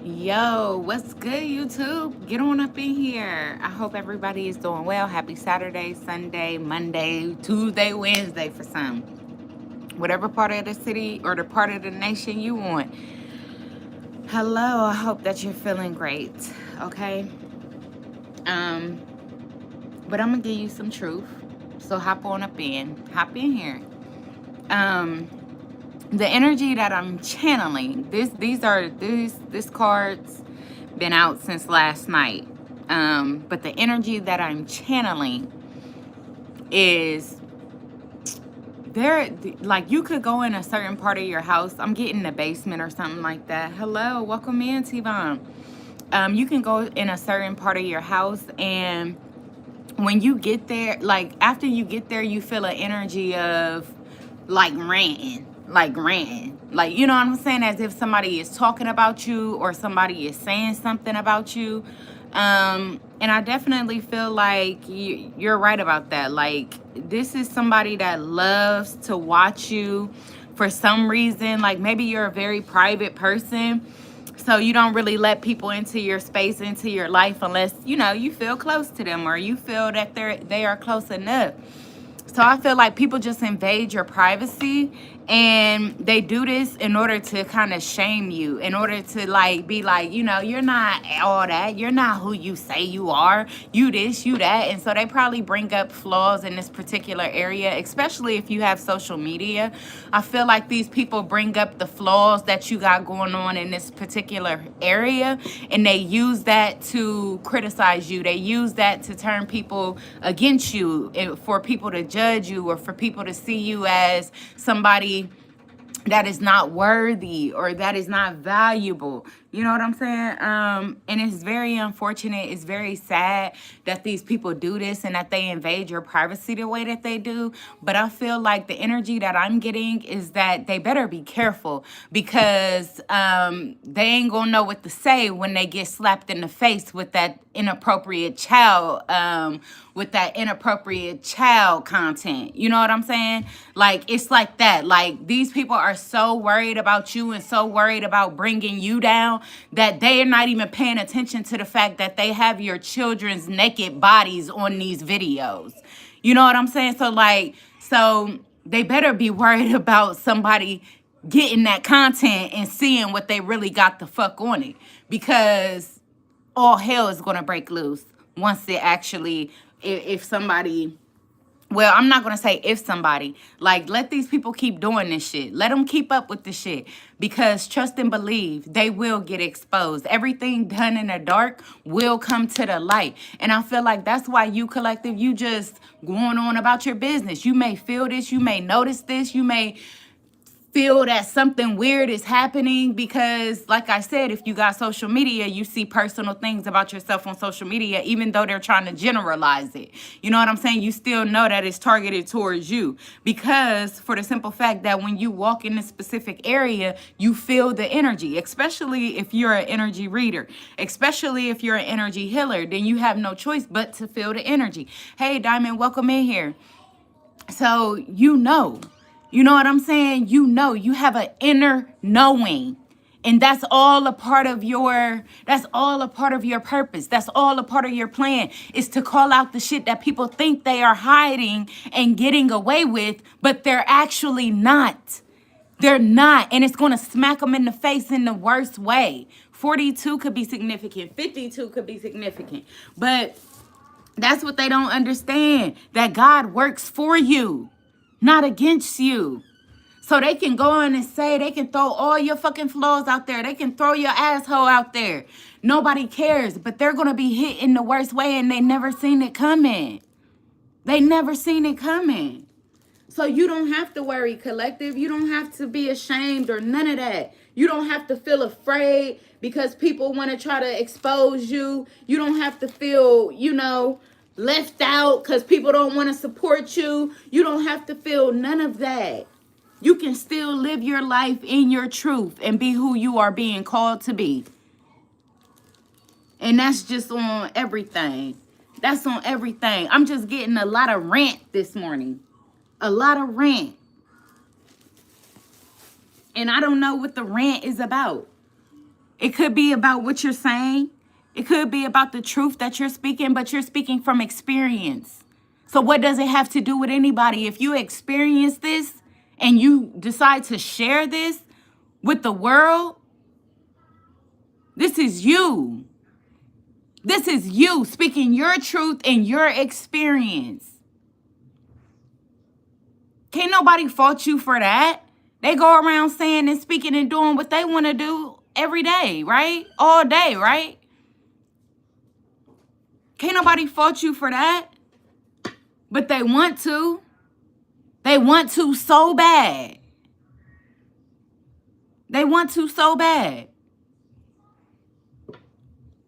Yo, what's good, YouTube? Get on up in here. I hope everybody is doing well. Happy Saturday, Sunday, Monday, Tuesday, Wednesday for some. Whatever part of the city or the part of the nation you want. Hello, I hope that you're feeling great. Okay. Um, but I'm gonna give you some truth. So hop on up in. Hop in here. Um, the energy that I'm channeling, this cards been out since last night. But the energy that I'm channeling is there, like you could go in a certain part of your house. I'm getting the basement or something like that. Hello, welcome in, T-Von. You can go in a certain part of your house, and when you get there, like after you get there, you feel an energy of like ranting, like, you know what I'm saying, as if somebody is talking about you or somebody is saying something about you. And I definitely feel like you're right about that. Like, this is somebody that loves to watch you for some reason. Like, maybe you're a very private person, so you don't really let people into your space, into your life, unless, you know, you feel close to them or you feel that they are close enough. So I feel like people just invade your privacy, and they do this in order to kind of shame you, in order to like be like, you know, you're not all that. You're not who you say you are. You this, you that. And so they probably bring up flaws in this particular area, especially if you have social media. I feel like these people bring up the flaws that you got going on in this particular area, and they use that to criticize you. They use that to turn people against you, for people to judge you, or for people to see you as somebody that is not worthy or that is not valuable. You know what I'm saying? And it's very unfortunate. It's very sad that these people do this and that they invade your privacy the way that they do. But I feel like the energy that I'm getting is that they better be careful, because they ain't gonna know what to say when they get slapped in the face with that inappropriate child content. You know what I'm saying? Like, it's like that. Like, these people are so worried about you and so worried about bringing you down that they are not even paying attention to the fact that they have your children's naked bodies on these videos. You know what I'm saying? So they better be worried about somebody getting that content and seeing what they really got the fuck on it, because all hell is going to break loose once it actually, if somebody, well, I'm not going to say if somebody, like, let these people keep doing this shit. Let them keep up with the shit, because trust and believe, they will get exposed. Everything done in the dark will come to the light. And I feel like that's why you collective, you just going on about your business. You may feel this, you may notice this, you may feel that something weird is happening, because like I said, if you got social media, you see personal things about yourself on social media, even though they're trying to generalize it. You know what I'm saying? You still know that it's targeted towards you, because for the simple fact that when you walk in a specific area, you feel the energy, especially if you're an energy reader, especially if you're an energy healer, then you have no choice but to feel the energy. Hey, Diamond, welcome in here. So you know what I'm saying? You know, you have an inner knowing. And that's all a part of your purpose. That's all a part of your plan, is to call out the shit that people think they are hiding and getting away with, but they're actually not. They're not. And it's going to smack them in the face in the worst way. 42 could be significant. 52 could be significant. But that's what they don't understand, that God works for you, not against you. So they can go on and say, they can throw all your fucking flaws out there. They can throw your asshole out there. Nobody cares, but they're going to be hit in the worst way, and they never seen it coming. They never seen it coming. So you don't have to worry, collective. You don't have to be ashamed or none of that. You don't have to feel afraid because people want to try to expose you. You don't have to feel, left out because people don't want to support you. You don't have to feel none of that. You can still live your life in your truth and be who you are being called to be. And that's just on everything. That's on everything. I'm just getting a lot of rant this morning. A lot of rant. And I don't know what the rant is about. It could be about what you're saying. It could be about the truth that you're speaking, but you're speaking from experience. So what does it have to do with anybody? If you experience this and you decide to share this with the world, this is you. This is you speaking your truth and your experience. Can't nobody fault you for that. They go around saying and speaking and doing what they want to do every day, right? All day, right? Can't nobody fault you for that. But they want to. They want to so bad. They want to so bad.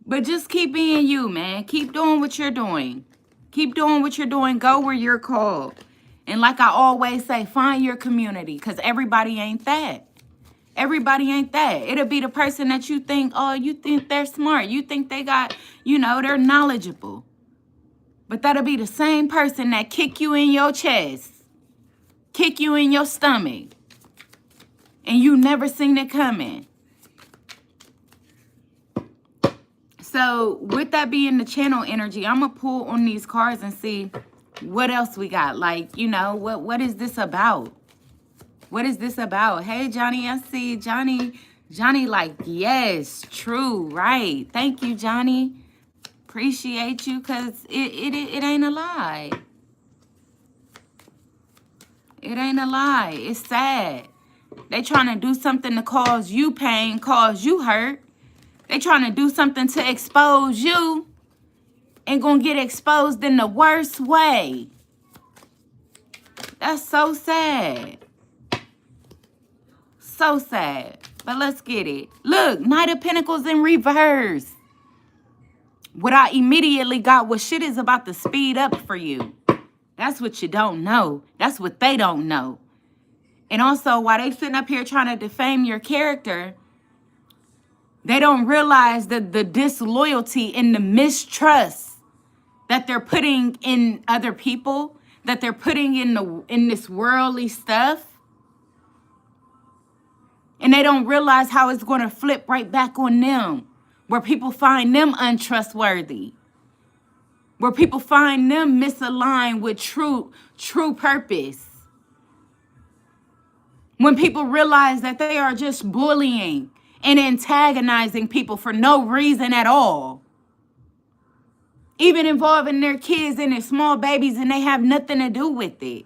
But just keep being you, man. Keep doing what you're doing. Keep doing what you're doing. Go where you're called. And like I always say, find your community, because everybody ain't that. Everybody ain't that. It'll be the person that you think, oh, you think they're smart. You think they got, they're knowledgeable. But that'll be the same person that kick you in your chest, kick you in your stomach, and you never seen it coming. So with that being the channel energy, I'm going to pull on these cards and see what else we got. Like, what is this about? What is this about? Hey, Johnny, I see Johnny, like, yes, true, right. Thank you, Johnny. Appreciate you, because it ain't a lie. It ain't a lie. It's sad. They trying to do something to cause you pain, cause you hurt. They trying to do something to expose you and gonna get exposed in the worst way. That's so sad. So sad. But let's get it. Look, Knight of Pentacles in reverse. What I immediately got was shit is about to speed up for you. That's what you don't know. That's what they don't know. And also, while they sitting up here trying to defame your character, they don't realize that the disloyalty and the mistrust that they're putting in other people, that they're putting in this worldly stuff. And they don't realize how it's going to flip right back on them, where people find them untrustworthy, where people find them misaligned with true purpose. When people realize that they are just bullying and antagonizing people for no reason at all. Even involving their kids and their small babies, and they have nothing to do with it.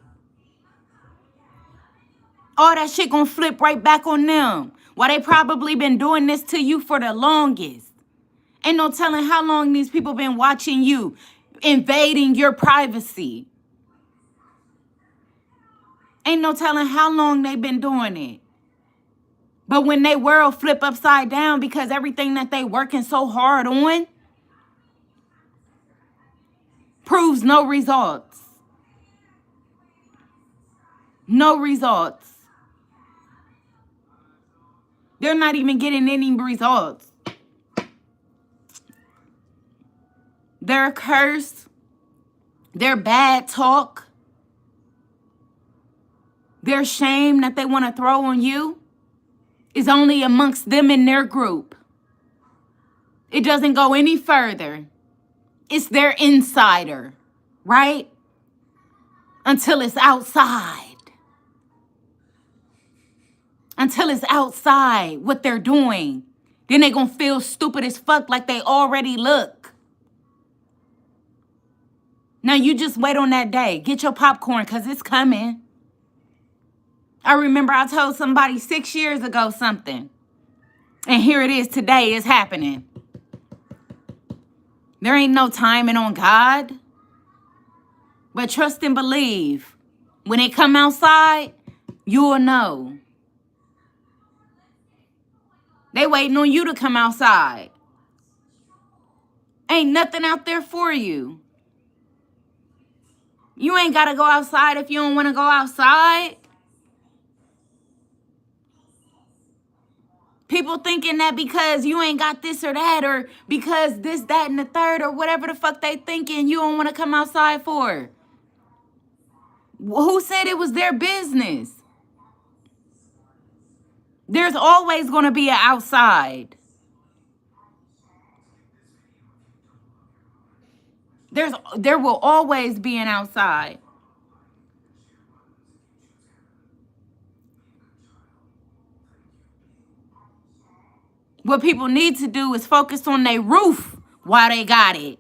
All that shit gonna flip right back on them. Why they probably been doing this to you for the longest. Ain't no telling how long these people been watching you, invading your privacy. Ain't no telling how long they been doing it. But when they world flip upside down because everything that they working so hard on proves no results. No results. They're not even getting any results. Their curse, their bad talk, their shame that they want to throw on you is only amongst them and their group. It doesn't go any further. It's their insider, right? Until it's outside. Until it's outside what they're doing. Then they gonna feel stupid as fuck like they already look. Now you just wait on that day. Get your popcorn, because it's coming. I remember I told somebody 6 years ago something. And here it is today. It's happening. There ain't no timing on God. But trust and believe. When it come outside, you'll know. They waiting on you to come outside. Ain't nothing out there for you. You ain't got to go outside if you don't want to go outside. People thinking that because you ain't got this or that, or because this, that, and the third, or whatever the fuck they thinking, you don't want to come outside for. Who said it was their business? There's always going to be an outside. There will always be an outside. What people need to do is focus on their roof while they got it.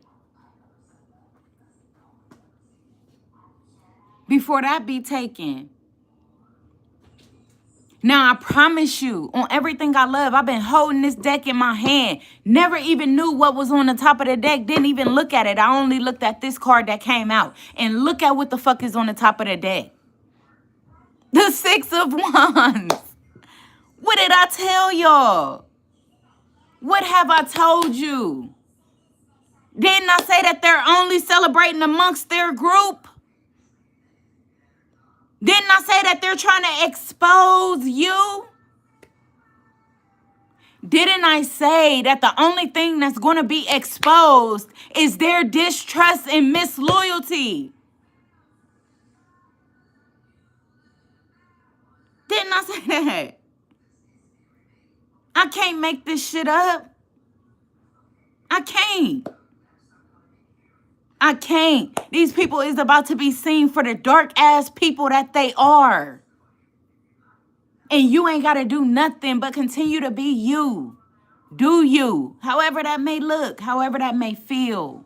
Before that be taken. Now, I promise you, on everything I love, I've been holding this deck in my hand. Never even knew what was on the top of the deck. Didn't even look at it. I only looked at this card that came out. And look at what the fuck is on the top of the deck. The Six of Wands. What did I tell y'all? What have I told you? Didn't I say that they're only celebrating amongst their group? Didn't I say that they're trying to expose you? Didn't I say that the only thing that's going to be exposed is their distrust and misloyalty? Didn't I say that? I can't make this shit up. I can't. I can't. These people is about to be seen for the dark ass people that they are. And you ain't got to do nothing but continue to be you. Do you. However that may look, however that may feel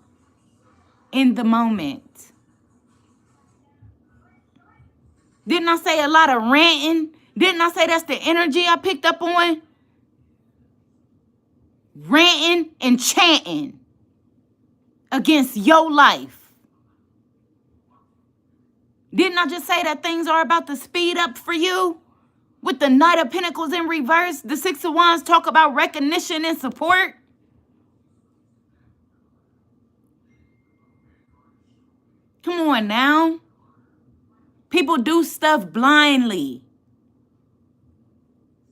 in the moment. Didn't I say a lot of ranting? Didn't I say that's the energy I picked up on? Ranting and chanting against your life. Didn't I just say that things are about to speed up for you? With the Knight of Pentacles in reverse, the Six of Wands talk about recognition and support. Come on now. People do stuff blindly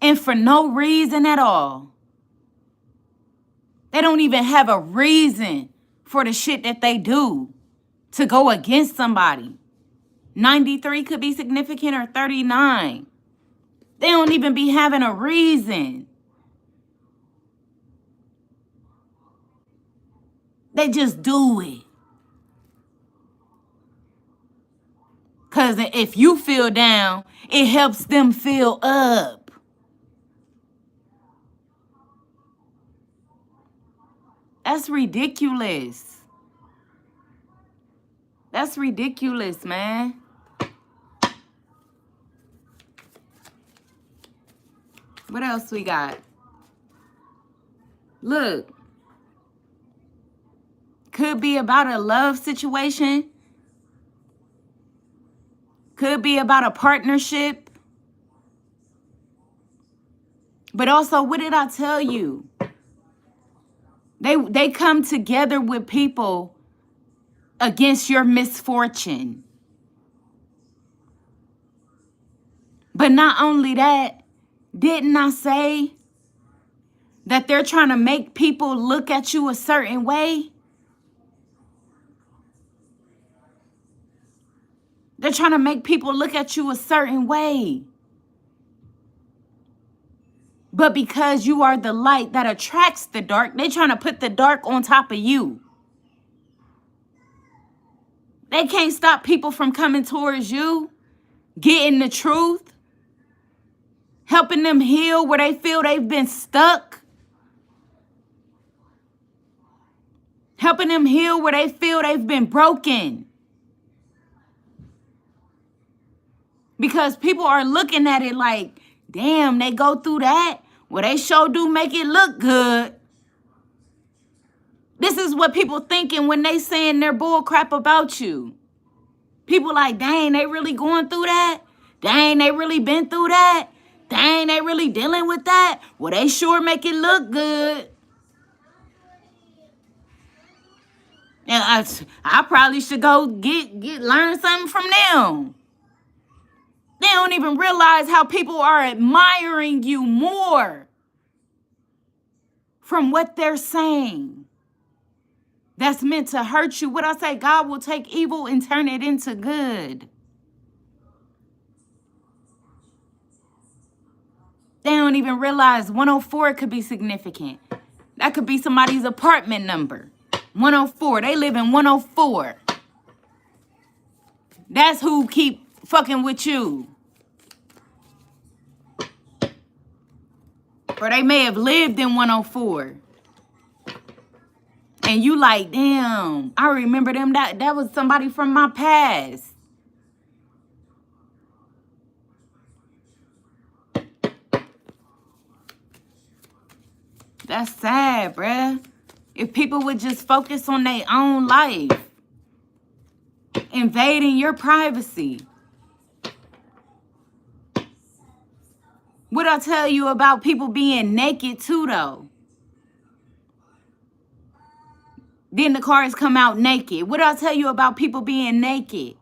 and for no reason at all. They don't even have a reason for the shit that they do to go against somebody. 93 could be significant, or 39. They don't even be having a reason. They just do it. Because if you feel down, it helps them feel up. That's ridiculous. That's ridiculous, man. What else we got? Look. Could be about a love situation. Could be about a partnership. But also, what did I tell you? They come together with people against your misfortune. But not only that, didn't I say that they're trying to make people look at you a certain way? They're trying to make people look at you a certain way. But because you are the light that attracts the dark, they're trying to put the dark on top of you. They can't stop people from coming towards you, getting the truth, helping them heal where they feel they've been stuck, helping them heal where they feel they've been broken. Because people are looking at it like, damn, they go through that. Well, they sure do make it look good. This is what people thinking when they saying their bull crap about you. People like, dang, they really going through that? Dang, they really been through that? Dang, they really dealing with that? Well, they sure make it look good. And I probably should go learn something from them. They don't even realize how people are admiring you more from what they're saying. That's meant to hurt you. What I say, God will take evil and turn it into good. They don't even realize 104 could be significant. That could be somebody's apartment number. 104. They live in 104. That's who keep fucking with you. Or they may have lived in 104. And you like, damn, I remember them. That was somebody from my past. That's sad, bruh. If people would just focus on their own life. Invading your privacy. What I tell you about people being naked too, though? Then the cars come out naked. What I tell you about people being naked?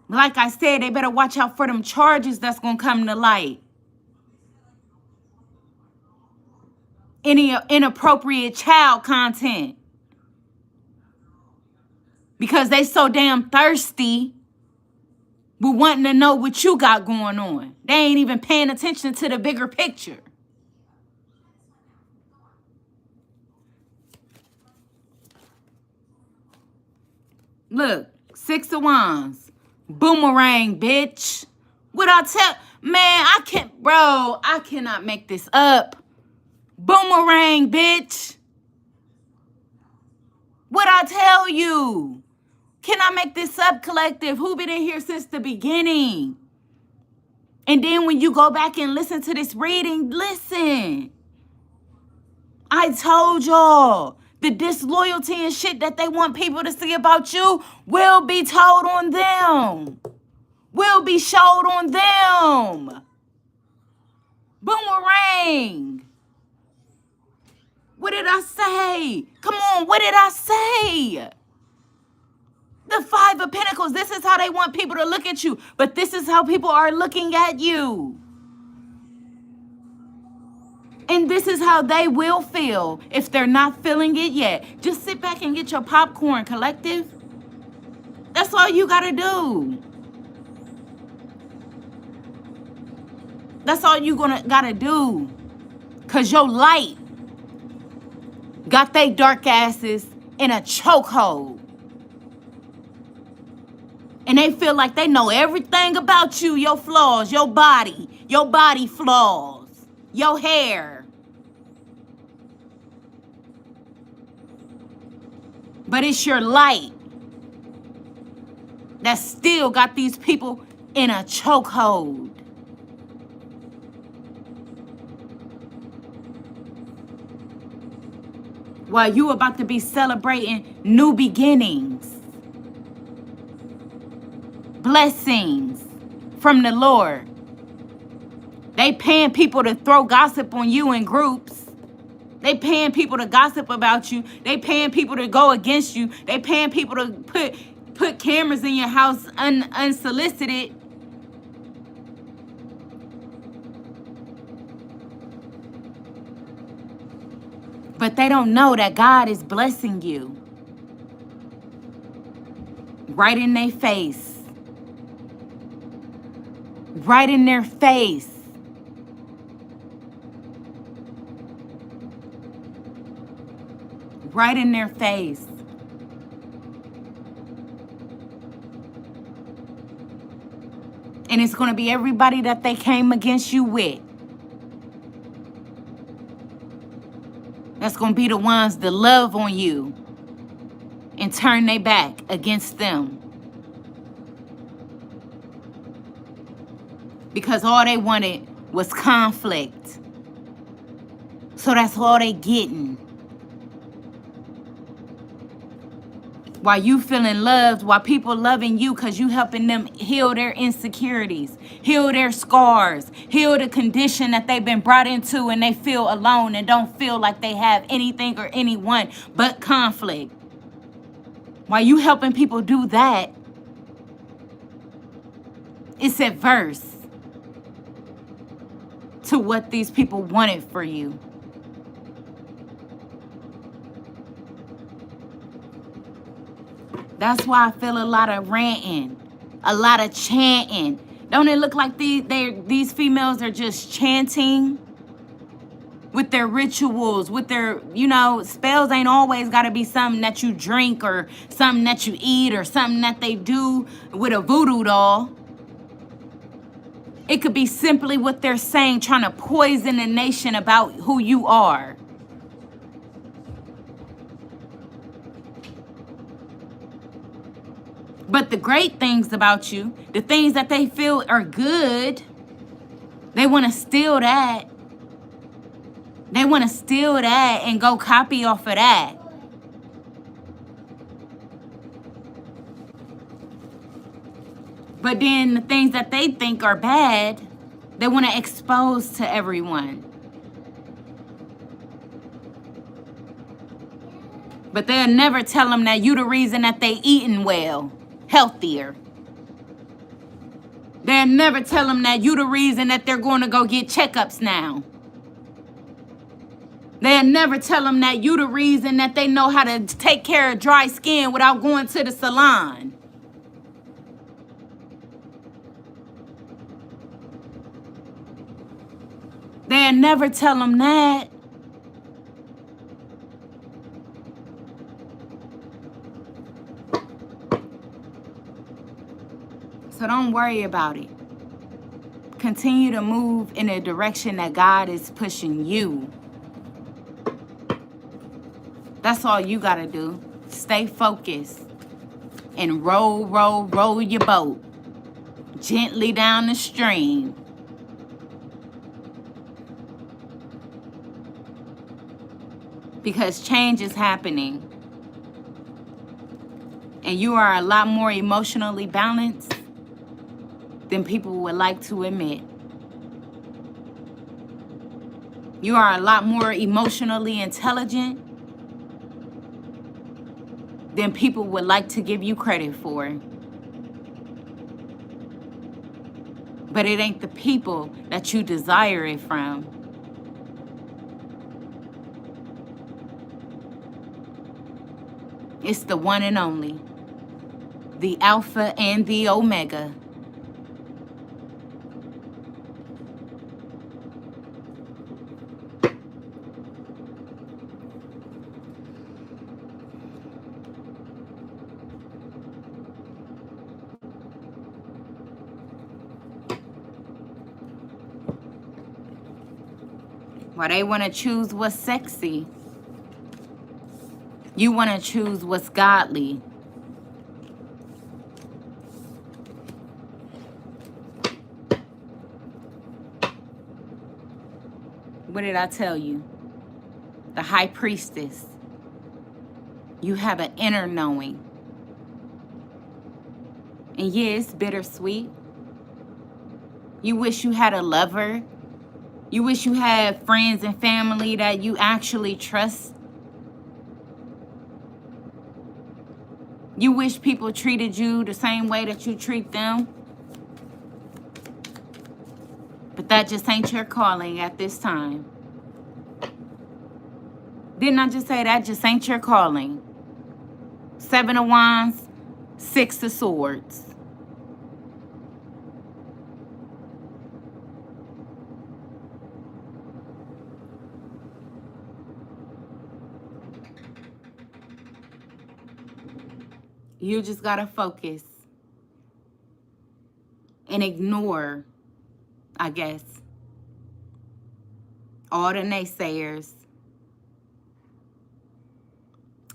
Like I said, they better watch out for them charges that's going to come to light. Any inappropriate child content. Because they so damn thirsty with wanting to know what you got going on. They ain't even paying attention to the bigger picture. Look, 6 of Wands. Boomerang, bitch. What I tell... Man, I cannot make this up. Boomerang, bitch. What I tell you? Can I make this up, collective? Who been in here since the beginning? And then when you go back and listen to this reading, listen. I told y'all. The disloyalty and shit that they want people to see about you will be told on them. Will be showed on them. Boomerang. What did I say? Come on, what did I say? The 5 of Pentacles. This is how they want people to look at you. But this is how people are looking at you. And this is how they will feel if they're not feeling it yet. Just sit back and get your popcorn, collective. That's all you gotta do. That's all you gotta do. Cause your light got they dark asses in a chokehold. And they feel like they know everything about you, your flaws, your body flaws, your hair. But it's your light that still got these people in a chokehold. While you about to be celebrating new beginnings. Blessings from the Lord. They paying people to throw gossip on you in groups. They paying people to gossip about you. They paying people to go against you. They paying people to put cameras in your house unsolicited. But they don't know that God is blessing you. Right in their face. Right in their face. Right in their face. And it's going to be everybody that they came against you with. That's going to be the ones that love on you and turn their back against them. Because all they wanted was conflict. So that's all they getting. While you feeling loved, while people loving you because you helping them heal their insecurities, heal their scars, heal the condition that they've been brought into and they feel alone and don't feel like they have anything or anyone but conflict. While you helping people do that, it's adverse to what these people wanted for you. That's why I feel a lot of ranting, a lot of chanting. Don't it look like these females are just chanting? with their rituals, with their, spells ain't always got to be something that you drink or something that you eat or something that they do with a voodoo doll. It could be simply what they're saying, trying to poison the nation about who you are. But the great things about you, the things that they feel are good, they want to steal that. They want to steal that and go copy off of that. But then the things that they think are bad, they want to expose to everyone. But they'll never tell them that you the reason that they eating well, healthier. They'll never tell them that you the reason that they're going to go get checkups now. They'll never tell them that you the reason that they know how to take care of dry skin without going to the salon. They'll never tell them that. So don't worry about it. Continue to move in the direction that God is pushing you. That's all you got to do. Stay focused and roll your boat gently down the stream. Because change is happening. And you are a lot more emotionally balanced than people would like to admit. You are a lot more emotionally intelligent than people would like to give you credit for. But it ain't the people that you desire it from. It's the one and only, the Alpha and the Omega. Why they want to choose what's sexy, you want to choose what's godly. What did I tell you? The high priestess. You have an inner knowing. And yeah, it's bittersweet. You wish you had a lover. You wish you had friends and family that you actually trust. You wish people treated you the same way that you treat them. But that just ain't your calling at this time. Didn't I just say that just ain't your calling? 7 of Wands, 6 of Swords. You just gotta focus and ignore, I guess, all the naysayers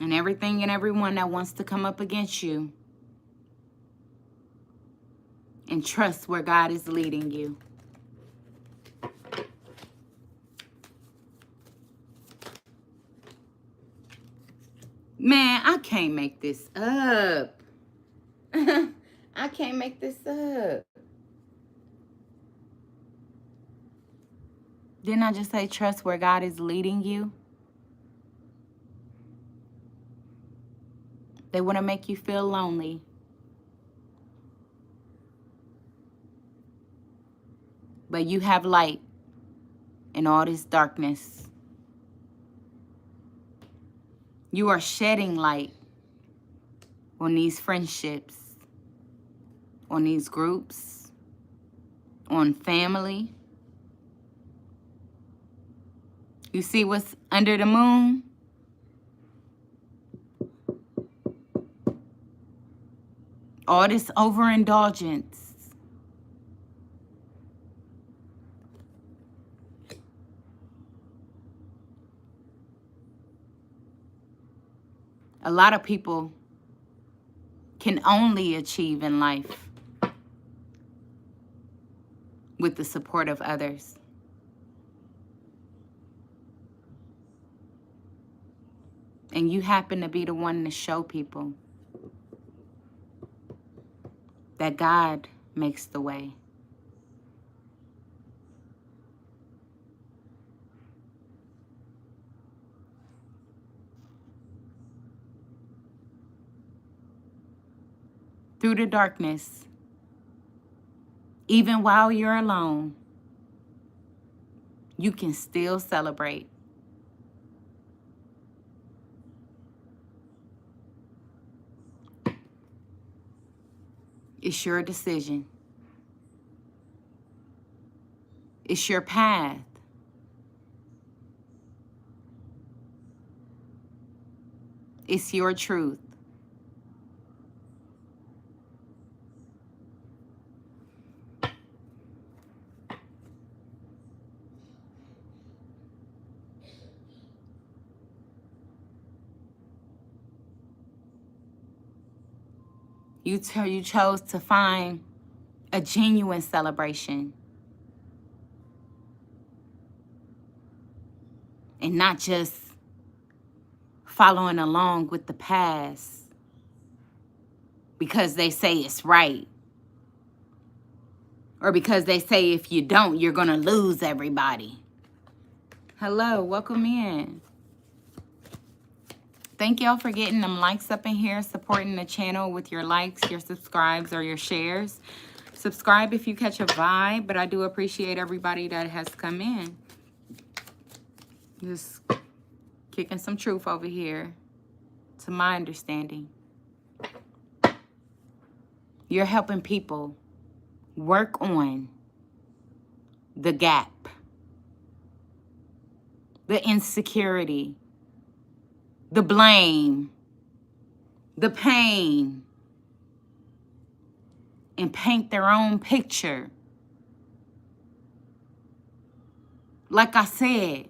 and everything and everyone that wants to come up against you, and trust where God is leading you. Man, I can't make this up. I can't make this up. Didn't I just say trust where God is leading you? They want to make you feel lonely. But you have light in all this darkness. You are shedding light on these friendships, on these groups, on family. You see what's under the moon? All this overindulgence. A lot of people can only achieve in life with the support of others. And you happen to be the one to show people that God makes the way. Through the darkness, even while you're alone, you can still celebrate. It's your decision. It's your path. It's your truth. You chose to find a genuine celebration and not just following along with the past because they say it's right, or because they say if you don't, you're gonna lose everybody. Hello, welcome in. Thank y'all for getting them likes up in here, supporting the channel with your likes, your subscribes, or your shares. Subscribe if you catch a vibe, but I do appreciate everybody that has come in. Just kicking some truth over here, to my understanding. You're helping people work on the gap, the insecurity, the blame, the pain, and paint their own picture. Like I said,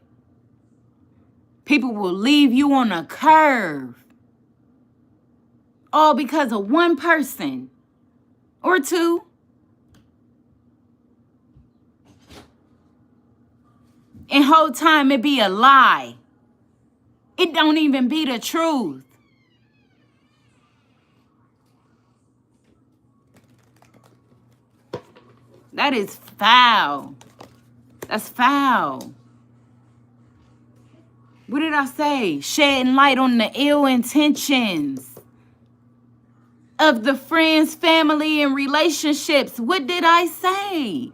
people will leave you on a curve, all because of one person or two. And whole time it be a lie. It don't even be the truth. That is foul. That's foul. What did I say? Shedding light on the ill intentions of the friends, family, and relationships. What did I say?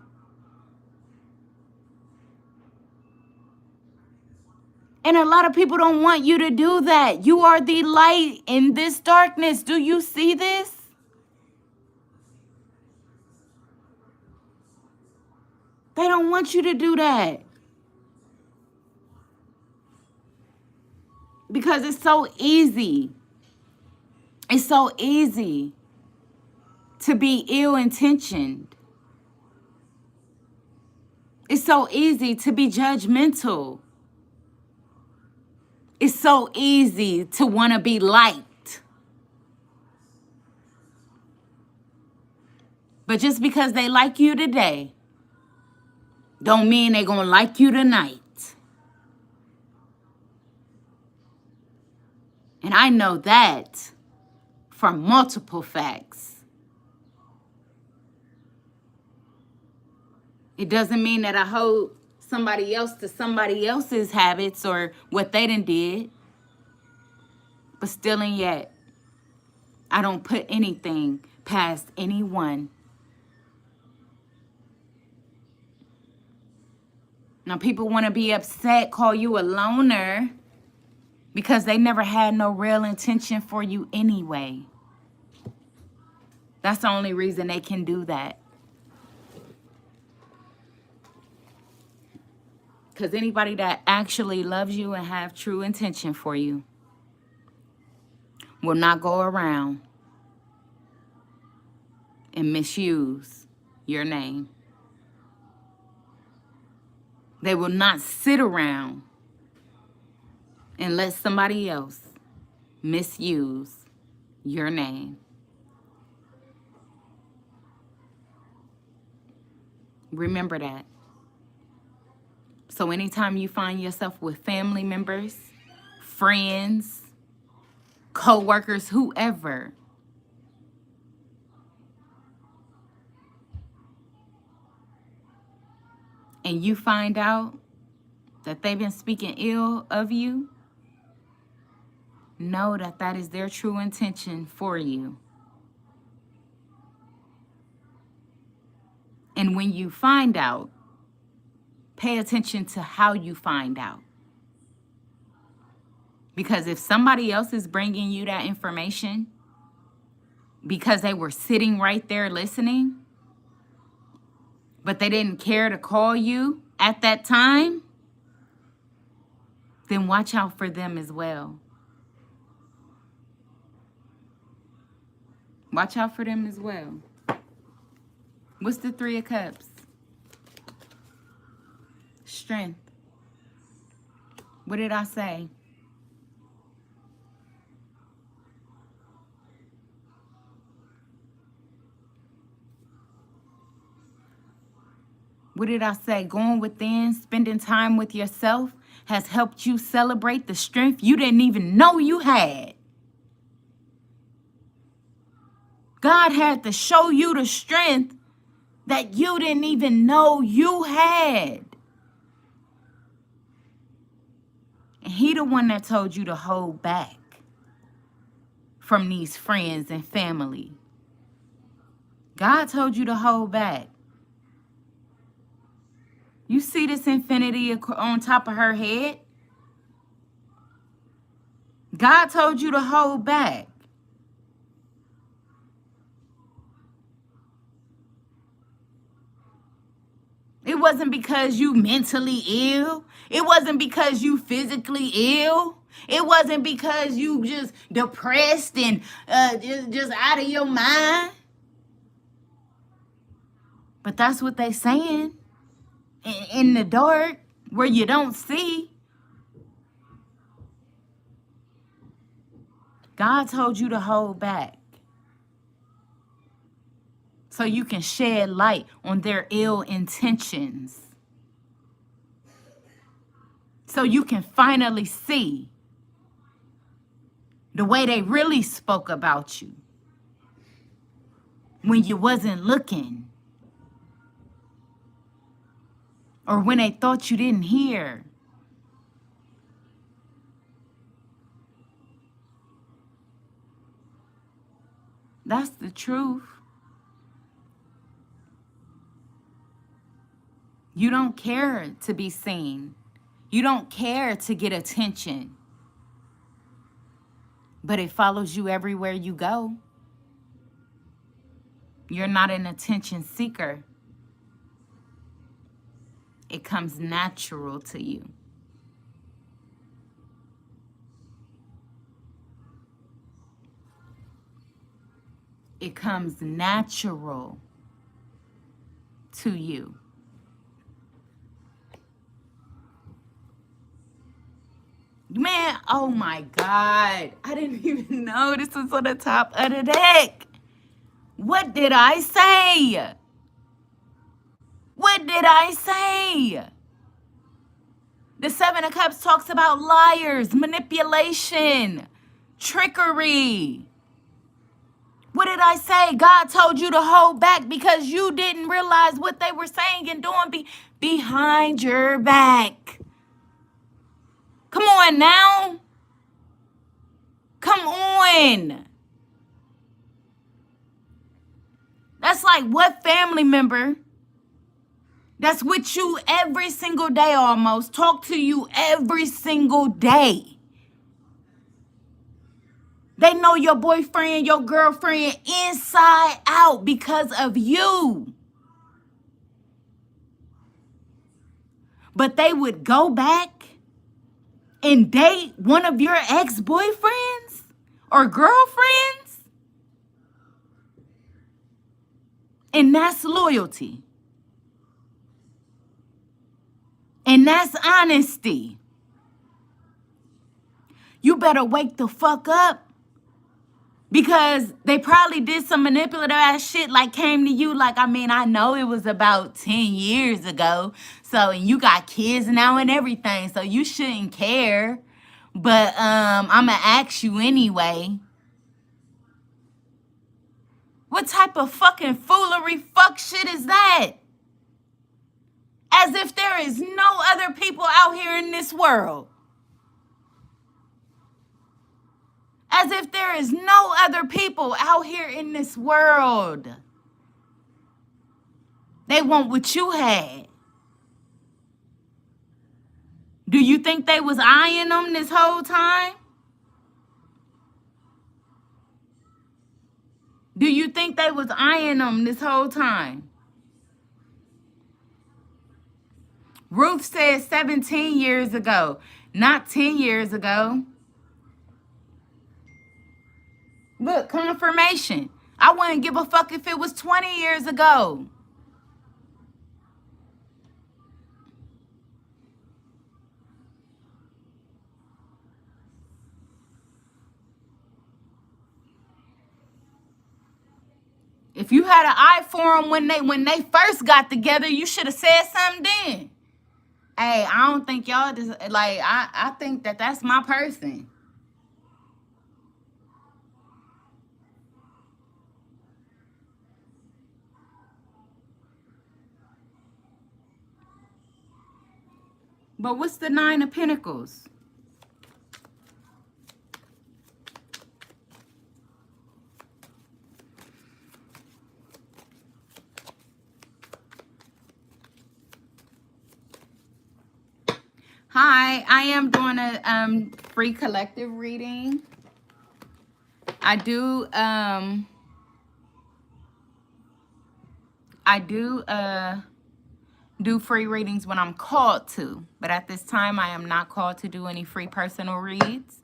And a lot of people don't want you to do that. You are the light in this darkness. Do you see this? They don't want you to do that. Because it's so easy. It's so easy to be ill-intentioned. It's so easy to be judgmental. It's so easy to want to be liked. But just because they like you today, don't mean they're going to like you tonight. And I know that from multiple facts. It doesn't mean that I hold somebody else to somebody else's habits or what they done did. But still and yet, I don't put anything past anyone. Now, people want to be upset, call you a loner, because they never had no real intention for you anyway. That's the only reason they can do that. Because anybody that actually loves you and have true intention for you will not go around and misuse your name. They will not sit around and let somebody else misuse your name. Remember that. So anytime you find yourself with family members, friends, co-workers, whoever, and you find out that they've been speaking ill of you, know that that is their true intention for you. And when you find out, pay attention to how you find out. Because if somebody else is bringing you that information because they were sitting right there listening, but they didn't care to call you at that time, then watch out for them as well. Watch out for them as well. What's the Three of Cups? Strength. What did I say? What did I say? Going within, spending time with yourself has helped you celebrate the strength you didn't even know you had. God had to show you the strength that you didn't even know you had. And he the one that told you to hold back from these friends and family. God told you to hold back. You see this infinity on top of her head? God told you to hold back. It wasn't because you mentally ill. It wasn't because you physically ill. It wasn't because you just depressed and just out of your mind. But that's what they saying in the dark where you don't see. God told you to hold back so you can shed light on their ill intentions. So you can finally see the way they really spoke about you when you wasn't looking, or when they thought you didn't hear. That's the truth. You don't care to be seen. You don't care to get attention. But it follows you everywhere you go. You're not an attention seeker. It comes natural to you. It comes natural to you. Man, oh my God. I didn't even know this was on the top of the deck. What did I say? What did I say? The Seven of Cups talks about liars, manipulation, trickery. What did I say? God told you to hold back because you didn't realize what they were saying and doing behind your back. Come on now. Come on. That's like what family member that's with you every single day almost, talk to you every single day. They know your boyfriend, your girlfriend inside out because of you. but they would go back and date one of your ex-boyfriends or girlfriends? And that's loyalty. And that's honesty. You better wake the fuck up. Because they probably did some manipulative ass shit, like came to you. Like, I mean, I know it was about 10 years ago. So, and you got kids now and everything. So you shouldn't care. But I'ma ask you anyway. What type of fucking foolery fuck shit is that? As if there is no other people out here in this world. As if there is no other people out here in this world. They want what you had. Do you think they was eyeing them this whole time? Do you think they was eyeing them this whole time? Ruth said 17 years ago, not 10 years ago. Look, confirmation. I wouldn't give a fuck if it was 20 years ago. If you had an eye for them when they first got together, you should have said something then. Hey, I don't think y'all just, like, I think that that's my person. But what's the 9 of Pentacles? Hi, I am doing a free collective reading. I do do free readings when I'm called to, but at this time I am not called to do any free personal reads.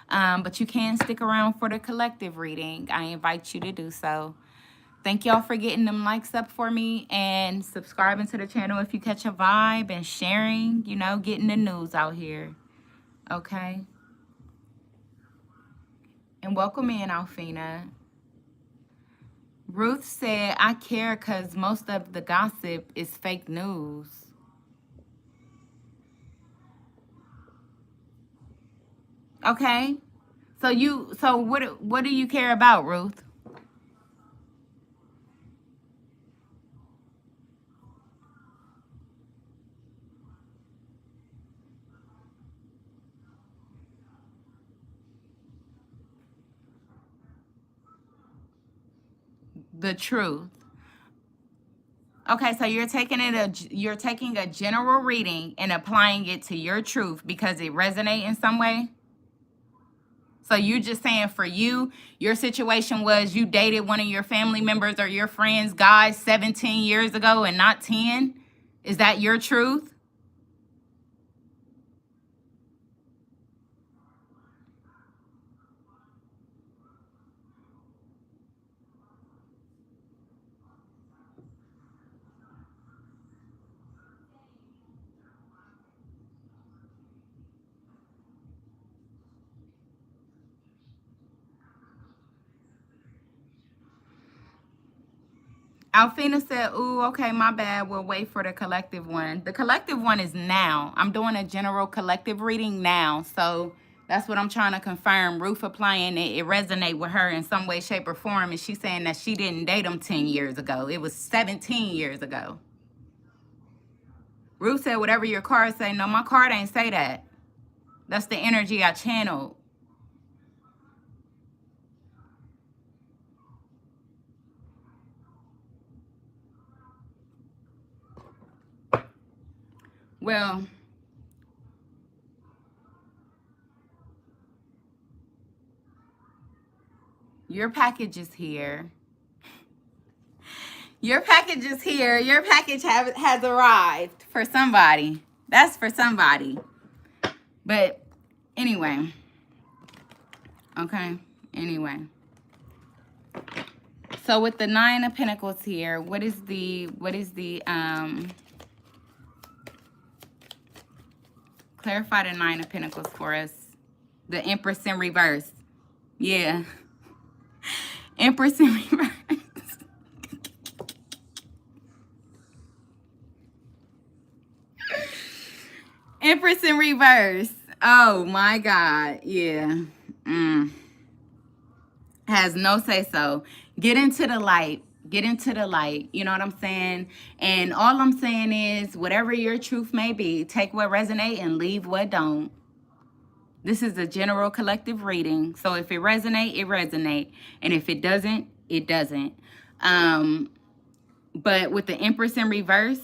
But you can stick around for the collective reading. I invite you to do so. Thank y'all for getting them likes up for me and subscribing to the channel if you catch a vibe, and sharing, you know, getting the news out here. Okay? And welcome in, Alfina. Ruth said, I care because most of the gossip is fake news. Okay? So what do you care about, Ruth? The truth. Okay, so you're taking a general reading and applying it to your truth because it resonates in some way. So you're just saying for you, your situation was you dated one of your family members or your friends, guys, 17 years ago and not 10. Is that your truth? Alfina said, ooh, okay, my bad. We'll wait for the collective one. The collective one is now. I'm doing a general collective reading now. So that's what I'm trying to confirm. Ruth applying it. It resonate with her in some way, shape, or form. And she's saying that she didn't date him 10 years ago. It was 17 years ago. Ruth said, whatever your card say. No, my card ain't say that. That's the energy I channeled. Well, your package is here. Your package is here. Your package has arrived for somebody. That's for somebody. But anyway. Okay. Anyway. So with the 9 of Pentacles here, what is the clarify the 9 of Pentacles for us? The Empress in reverse. Yeah. Empress in reverse. Empress in reverse. Oh my God. Yeah. Has no say so. Get into the light. Get into the light. You know what I'm saying? And all I'm saying is, whatever your truth may be, take what resonate and leave what don't. This is a general collective reading. So if it resonate, it resonate. And if it doesn't, it doesn't. But with the Empress in reverse,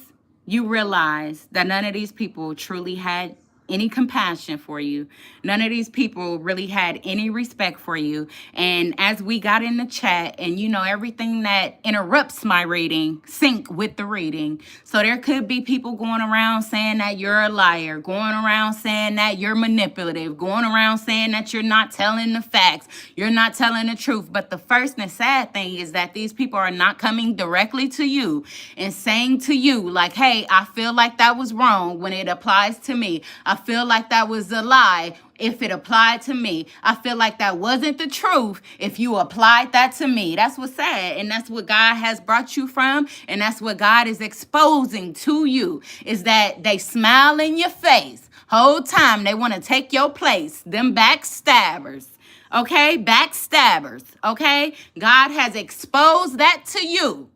you realize that none of these people truly had any compassion for you. None of these people really had any respect for you. And as we got in the chat, and you know, everything that interrupts my reading sync with the reading. So there could be people going around saying that you're a liar, going around saying that you're manipulative, going around saying that you're not telling the facts, you're not telling the truth. But the first and sad thing is that these people are not coming directly to you and saying to you like, hey, I feel like that was wrong when it applies to me. I feel like that was a lie if it applied to me. I feel like that wasn't the truth if you applied that to me. That's what's sad. And that's what God has brought you from. And that's what God is exposing to you, is that they smile in your face whole time. They want to take your place. Them backstabbers. Okay? Backstabbers. Okay? God has exposed that to you.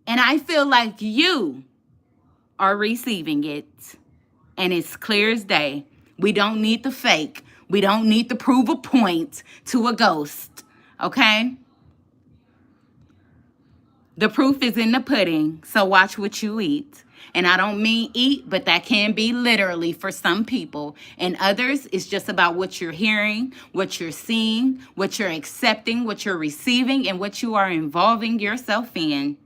And I feel like you are receiving it. And it's clear as day. We don't need the fake. We don't need to prove a point to a ghost. Okay? The proof is in the pudding. So watch what you eat. And I don't mean eat, but that can be literally for some people. And others, it's just about what you're hearing, what you're seeing, what you're accepting, what you're receiving, and what you are involving yourself in.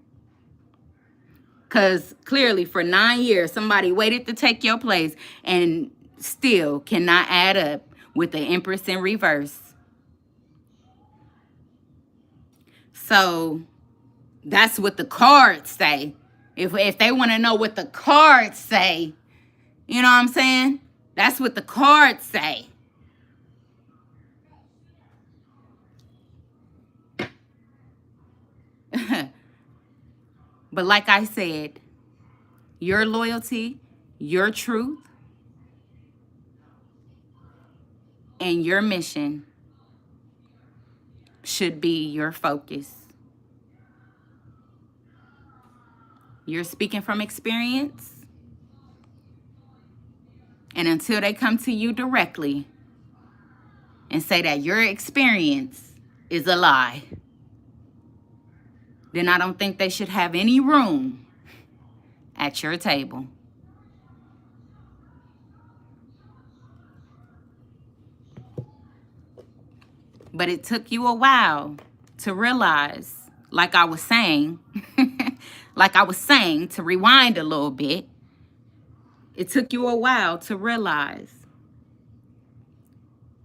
Because clearly for 9 years, somebody waited to take your place and still cannot add up with the Empress in reverse. So that's what the cards say. If they want to know what the cards say, you know what I'm saying? That's what the cards say. But like I said, your loyalty, your truth, and your mission should be your focus. You're speaking from experience. And until they come to you directly and say that your experience is a lie, then I don't think they should have any room at your table. But it took you a while to realize, like I was saying, to rewind a little bit, it took you a while to realize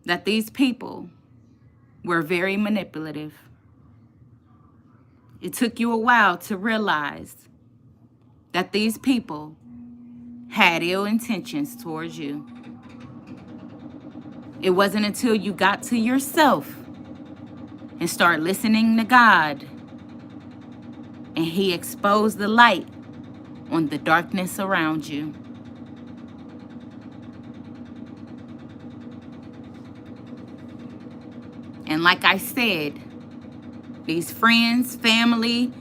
that these people were very manipulative. It took you a while to realize that these people had ill intentions towards you. It wasn't until you got to yourself and start listening to God and He exposed the light on the darkness around you. And like I said, these friends, family,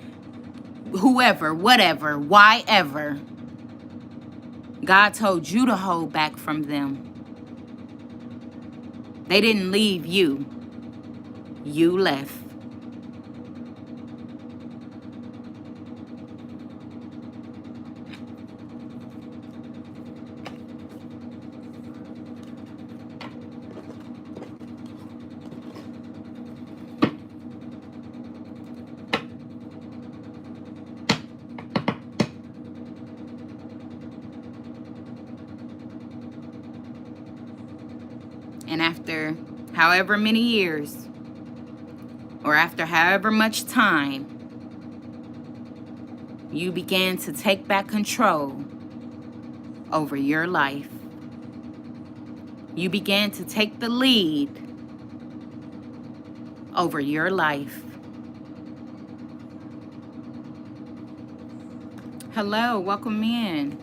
whoever, whatever, why ever, God told you to hold back from them. They didn't leave you. You left. And after however many years, or after however much time, you began to take back control over your life. You began to take the lead over your life. Hello, welcome in.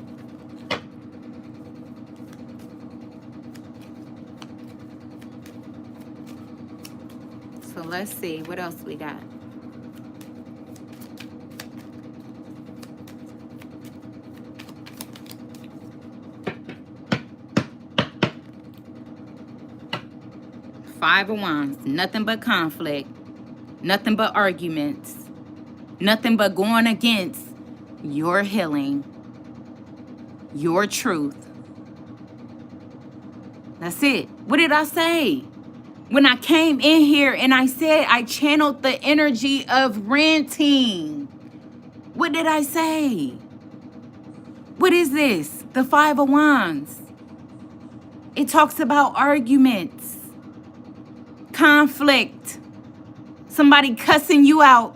So let's see, what else we got? Five of Wands, nothing but conflict, nothing but arguments, nothing but going against your healing, your truth. That's it. What did I say? When I came in here and I said I channeled the energy of ranting. What did I say? What is this? The Five of Wands. It talks about arguments, conflict, somebody cussing you out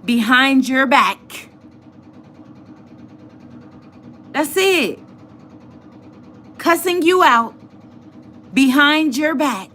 behind your back. That's it. Cussing you out behind your back.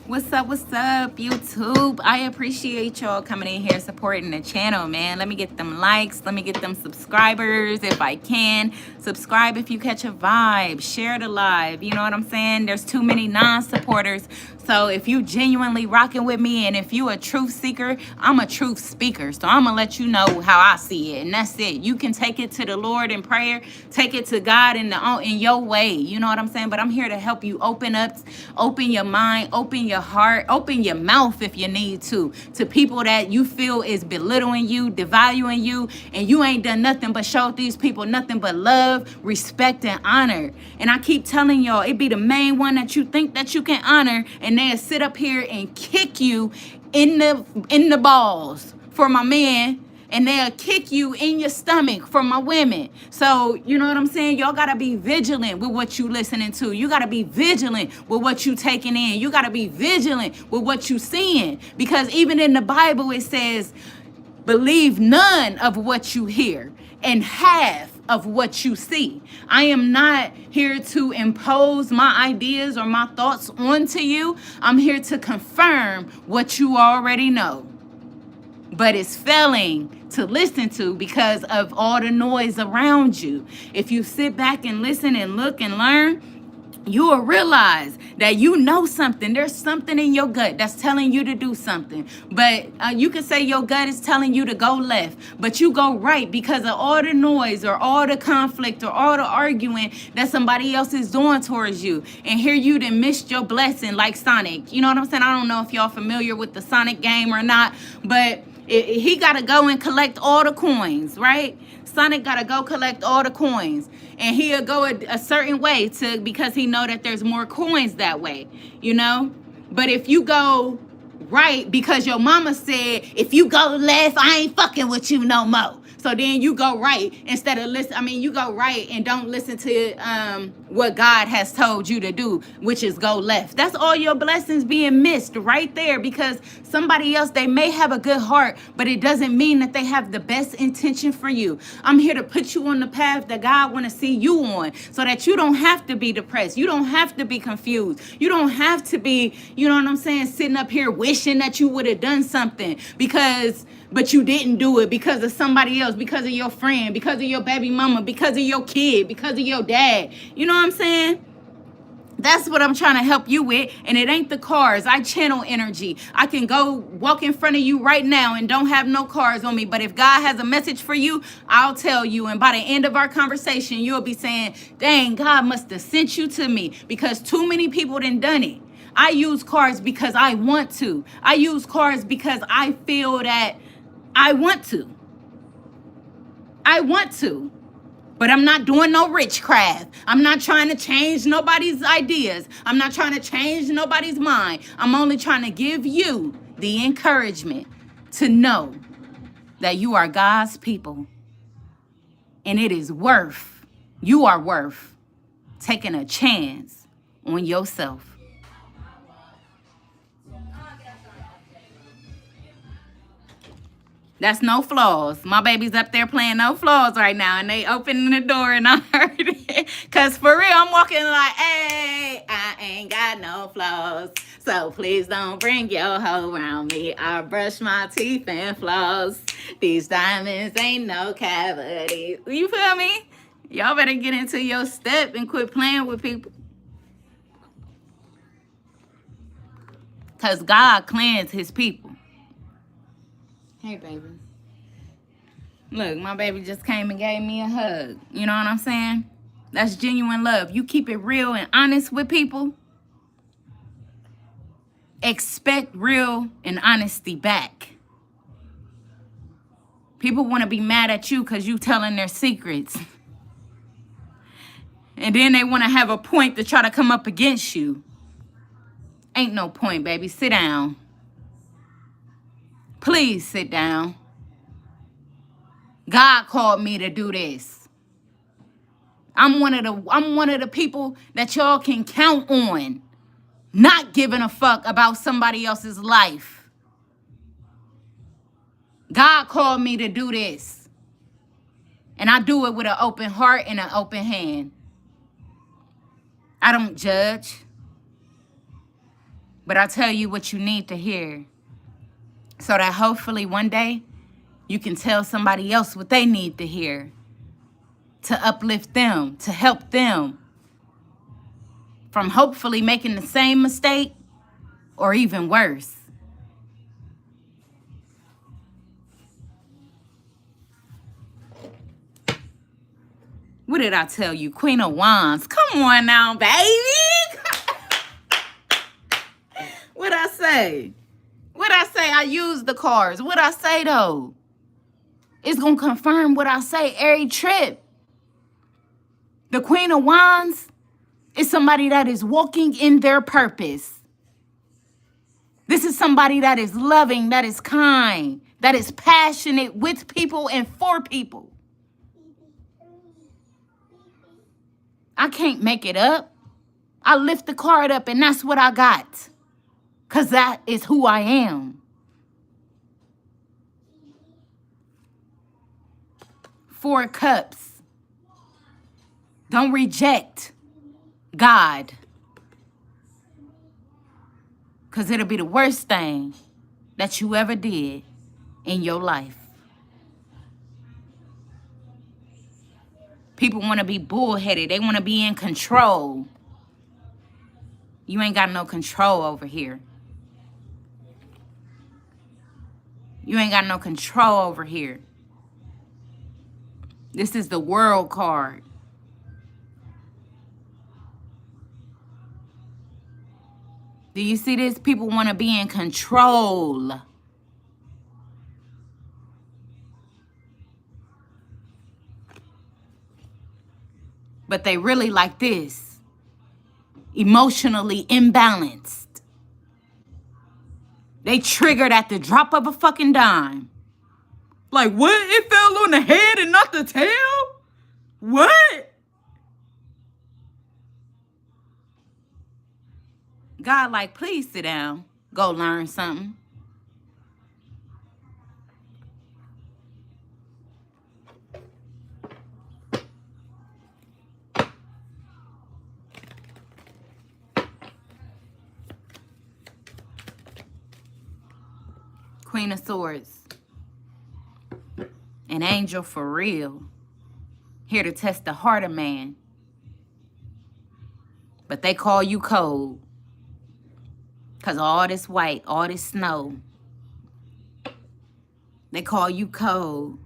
What's up, YouTube? I appreciate y'all coming in here supporting the channel, man. Let me get them likes. Let me get them subscribers if I can. Subscribe if you catch a vibe. Share the live. You know what I'm saying? There's too many non-supporters. So if you genuinely rocking with me and if you a truth seeker, I'm a truth speaker. So I'm going to let you know how I see it. And that's it. You can take it to the Lord in prayer. Take it to God in your way. You know what I'm saying? But I'm here to help you open up, open your mind, open your heart, open your mouth if you need to people that you feel is belittling you, devaluing you, and you ain't done nothing but show these people nothing but love, respect, and honor. And I keep telling y'all, it be the main one that you think that you can honor, and they'll sit up here and kick you in the balls for my man, and they'll kick you in your stomach for my women. So, you know what I'm saying? Y'all got to be vigilant with what you listening to. You got to be vigilant with what you taking in. You got to be vigilant with what you seeing. Because even in the Bible, it says, believe none of what you hear and half of what you see. I am not here to impose my ideas or my thoughts onto you. I'm here to confirm what you already know, but it's failing to listen to because of all the noise around you. If you sit back and listen and look and learn, you will realize that you know something. There's something in your gut that's telling you to do something. But you can say your gut is telling you to go left, but you go right because of all the noise or all the conflict or all the arguing that somebody else is doing towards you. And here you done missed your blessing like Sonic. You know what I'm saying? I don't know if y'all familiar with the Sonic game or not, but he got to go and collect all the coins, right? Sonic got to go collect all the coins. And he'll go a certain way because he know that there's more coins that way, you know? But if you go right because your mama said, if you go left, I ain't fucking with you no more. So then you go right instead of you go right and don't listen to what God has told you to do, which is go left. That's all your blessings being missed right there because somebody else, they may have a good heart, but it doesn't mean that they have the best intention for you. I'm here to put you on the path that God want to see you on so that you don't have to be depressed. You don't have to be confused. You don't have to be, you know what I'm saying, sitting up here wishing that you would have done something but you didn't do it because of somebody else, because of your friend, because of your baby mama, because of your kid, because of your dad. You know what I'm saying? That's what I'm trying to help you with. And it ain't the cars. I channel energy. I can go walk in front of you right now and don't have no cars on me. But if God has a message for you, I'll tell you. And by the end of our conversation, you'll be saying, dang, God must have sent you to me because too many people done it. I use cars because I want to. I use cars because I feel that I want to. But I'm not doing no witchcraft. I'm not trying to change nobody's ideas. I'm not trying to change nobody's mind. I'm only trying to give you the encouragement to know that you are God's people. And it is you are worth taking a chance on yourself. That's no flaws. My baby's up there playing no flaws right now, and they opening the door, and I heard it. Cause for real, I'm walking like, hey, I ain't got no flaws, so please don't bring your hoe around me. I brush my teeth and floss. These diamonds ain't no cavities. You feel me? Y'all better get into your step and quit playing with people. Cause God cleansed his people. Hey, baby. Look, my baby just came and gave me a hug. You know what I'm saying? That's genuine love. You keep it real and honest with people. Expect real and honesty back. People want to be mad at you because you telling their secrets. And then they want to have a point to try to come up against you. Ain't no point, baby. Sit down. Please sit down. God called me to do this. I'm one of the people that y'all can count on, not giving a fuck about somebody else's life. God called me to do this. And I do it with an open heart and an open hand. I don't judge. But I tell you what you need to hear. So that hopefully one day you can tell somebody else what they need to hear. To uplift them, to help them. From hopefully making the same mistake or even worse. What did I tell you? Queen of Wands. Come on now, baby. What'd I say? What'd I say? I used the cards. What'd I say, though? It's going to confirm what I say every trip. The Queen of Wands is somebody that is walking in their purpose. This is somebody that is loving, that is kind, that is passionate with people and for people. I can't make it up. I lift the card up and that's what I got. Because that is who I am. 4 cups. Don't reject God. Because it'll be the worst thing that you ever did in your life. People want to be bullheaded. They want to be in control. You ain't got no control over here. You ain't got no control over here. This is the World card. Do you see this? People want to be in control. But they really like this. Emotionally imbalanced. They triggered at the drop of a fucking dime. Like, what? It fell on the head and not the tail? What? God, like, please sit down. Go learn something. Queen of Swords. An angel for real. Here to test the heart of man. But they call you cold. Because all this white, all this snow. They call you cold.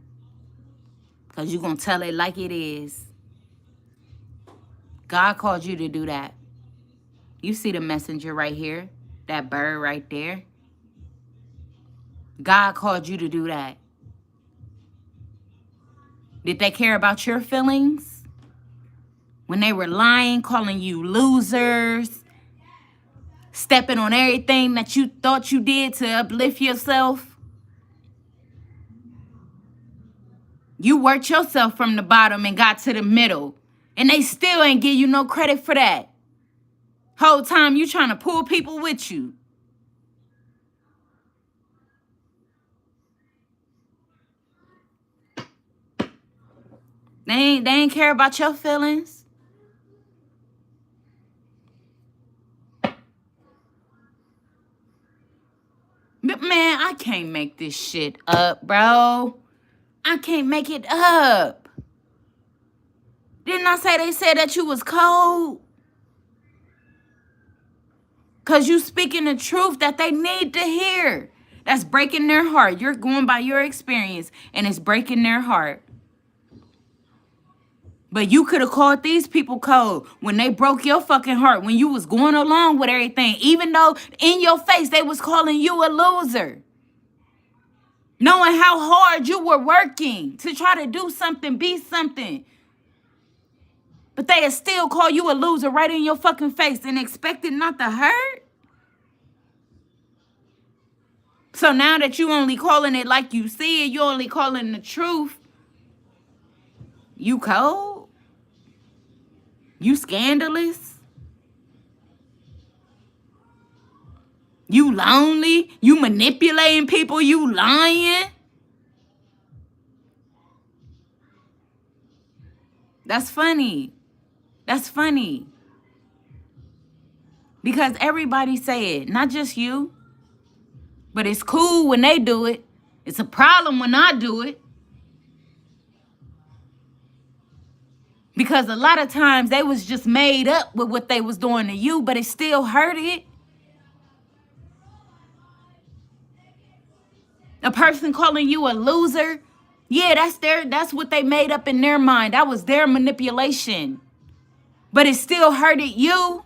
Because you're going to tell it like it is. God called you to do that. You see the messenger right here. That bird right there. God called you to do that. Did they care about your feelings? When they were lying, calling you losers, stepping on everything that you thought you did to uplift yourself? You worked yourself from the bottom and got to the middle. And they still ain't give you no credit for that. Whole time you trying to pull people with you. They ain't care about your feelings. But man, I can't make this shit up, bro. I can't make it up. Didn't I say they said that you was cold? Because you speaking the truth that they need to hear. That's breaking their heart. You're going by your experience, and it's breaking their heart. But you could have called these people cold when they broke your fucking heart, when you was going along with everything, even though in your face they was calling you a loser. Knowing how hard you were working to try to do something, be something. But they still call you a loser right in your fucking face and expect it not to hurt? So now that you only calling it like you see it, you only calling the truth, you cold? You scandalous? You lonely? You manipulating people? You lying? That's funny. That's funny. Because everybody say it, not just you. But it's cool when they do it. It's a problem when I do it. Because a lot of times they was just made up with what they was doing to you, but it still hurt it. A person calling you a loser, yeah, that's what they made up in their mind. That was their manipulation. But it still hurted you.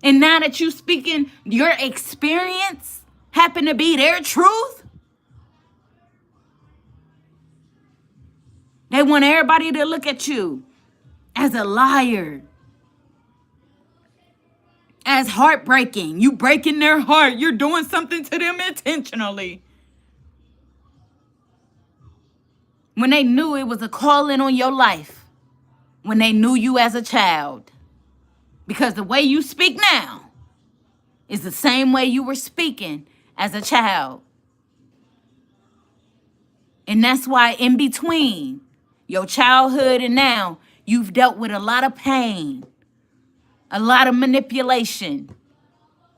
And now that you speaking your experience happen to be their truth, they want everybody to look at you as a liar, as heartbreaking. You breaking their heart. You're doing something to them intentionally. When they knew it was a calling on your life, when they knew you as a child. Because the way you speak now is the same way you were speaking as a child. And that's why in between your childhood and now, you've dealt with a lot of pain, a lot of manipulation,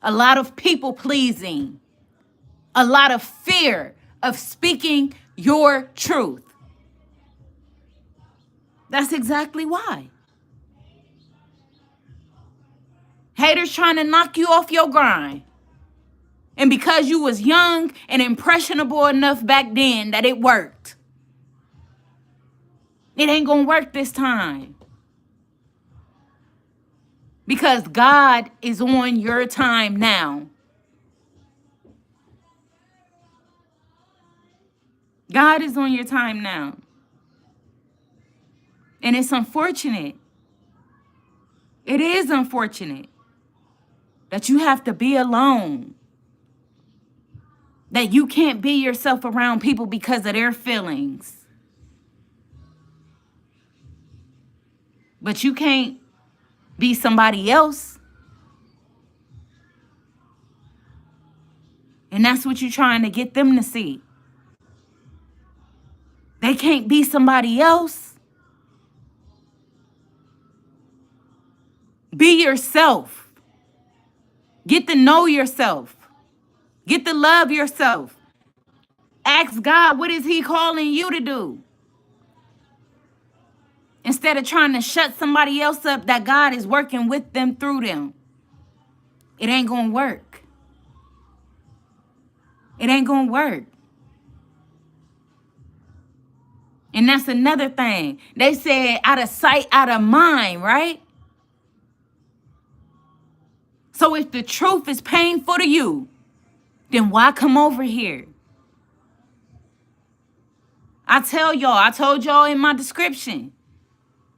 a lot of people pleasing, a lot of fear of speaking your truth. That's exactly why. Haters trying to knock you off your grind. And because you was young and impressionable enough back then that it worked. It ain't gonna work this time. Because God is on your time now. God is on your time now. And it's unfortunate. It is unfortunate that you have to be alone. That you can't be yourself around people because of their feelings. But you can't be somebody else. And that's what you're trying to get them to see. They can't be somebody else. Be yourself. Get to know yourself. Get to love yourself. Ask God, what is he calling you to do? Instead of trying to shut somebody else up that God is working with them through them. It ain't gonna work. It ain't gonna work. And that's another thing. They said out of sight, out of mind, right? So if the truth is painful to you, then why come over here? I told y'all in my description,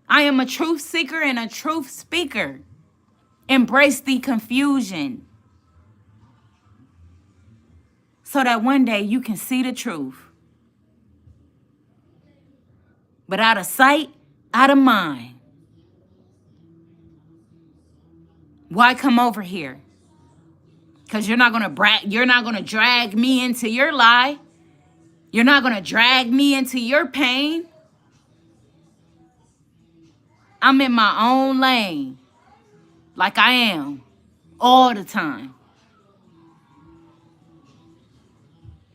I am a truth seeker and a truth speaker. Embrace the confusion so that one day you can see the truth. But out of sight, out of mind. Why come over here? Because you're not gonna drag me into your lie. You're not gonna drag me into your pain. I'm in my own lane, like I am, all the time.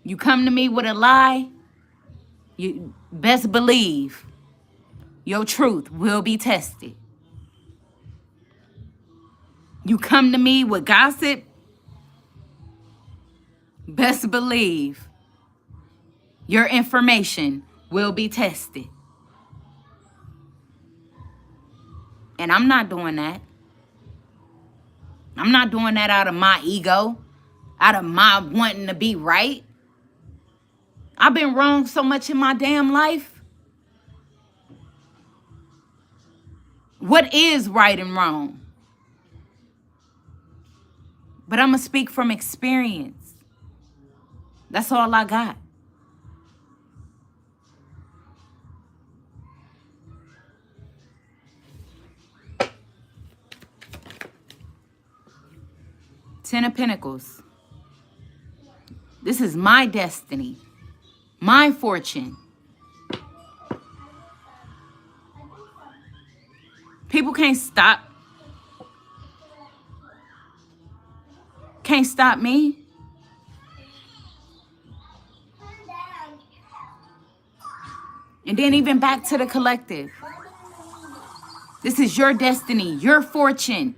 You come to me with a lie, you best believe your truth will be tested. You come to me with gossip, best believe your information will be tested. And I'm not doing that. I'm not doing that out of my ego, out of my wanting to be right. I've been wrong so much in my damn life. What is right and wrong? But I'm going to speak from experience. That's all I got. Ten of Pentacles. This is my destiny, my fortune. People can't stop me. And then even back to the collective. This is your destiny, your fortune.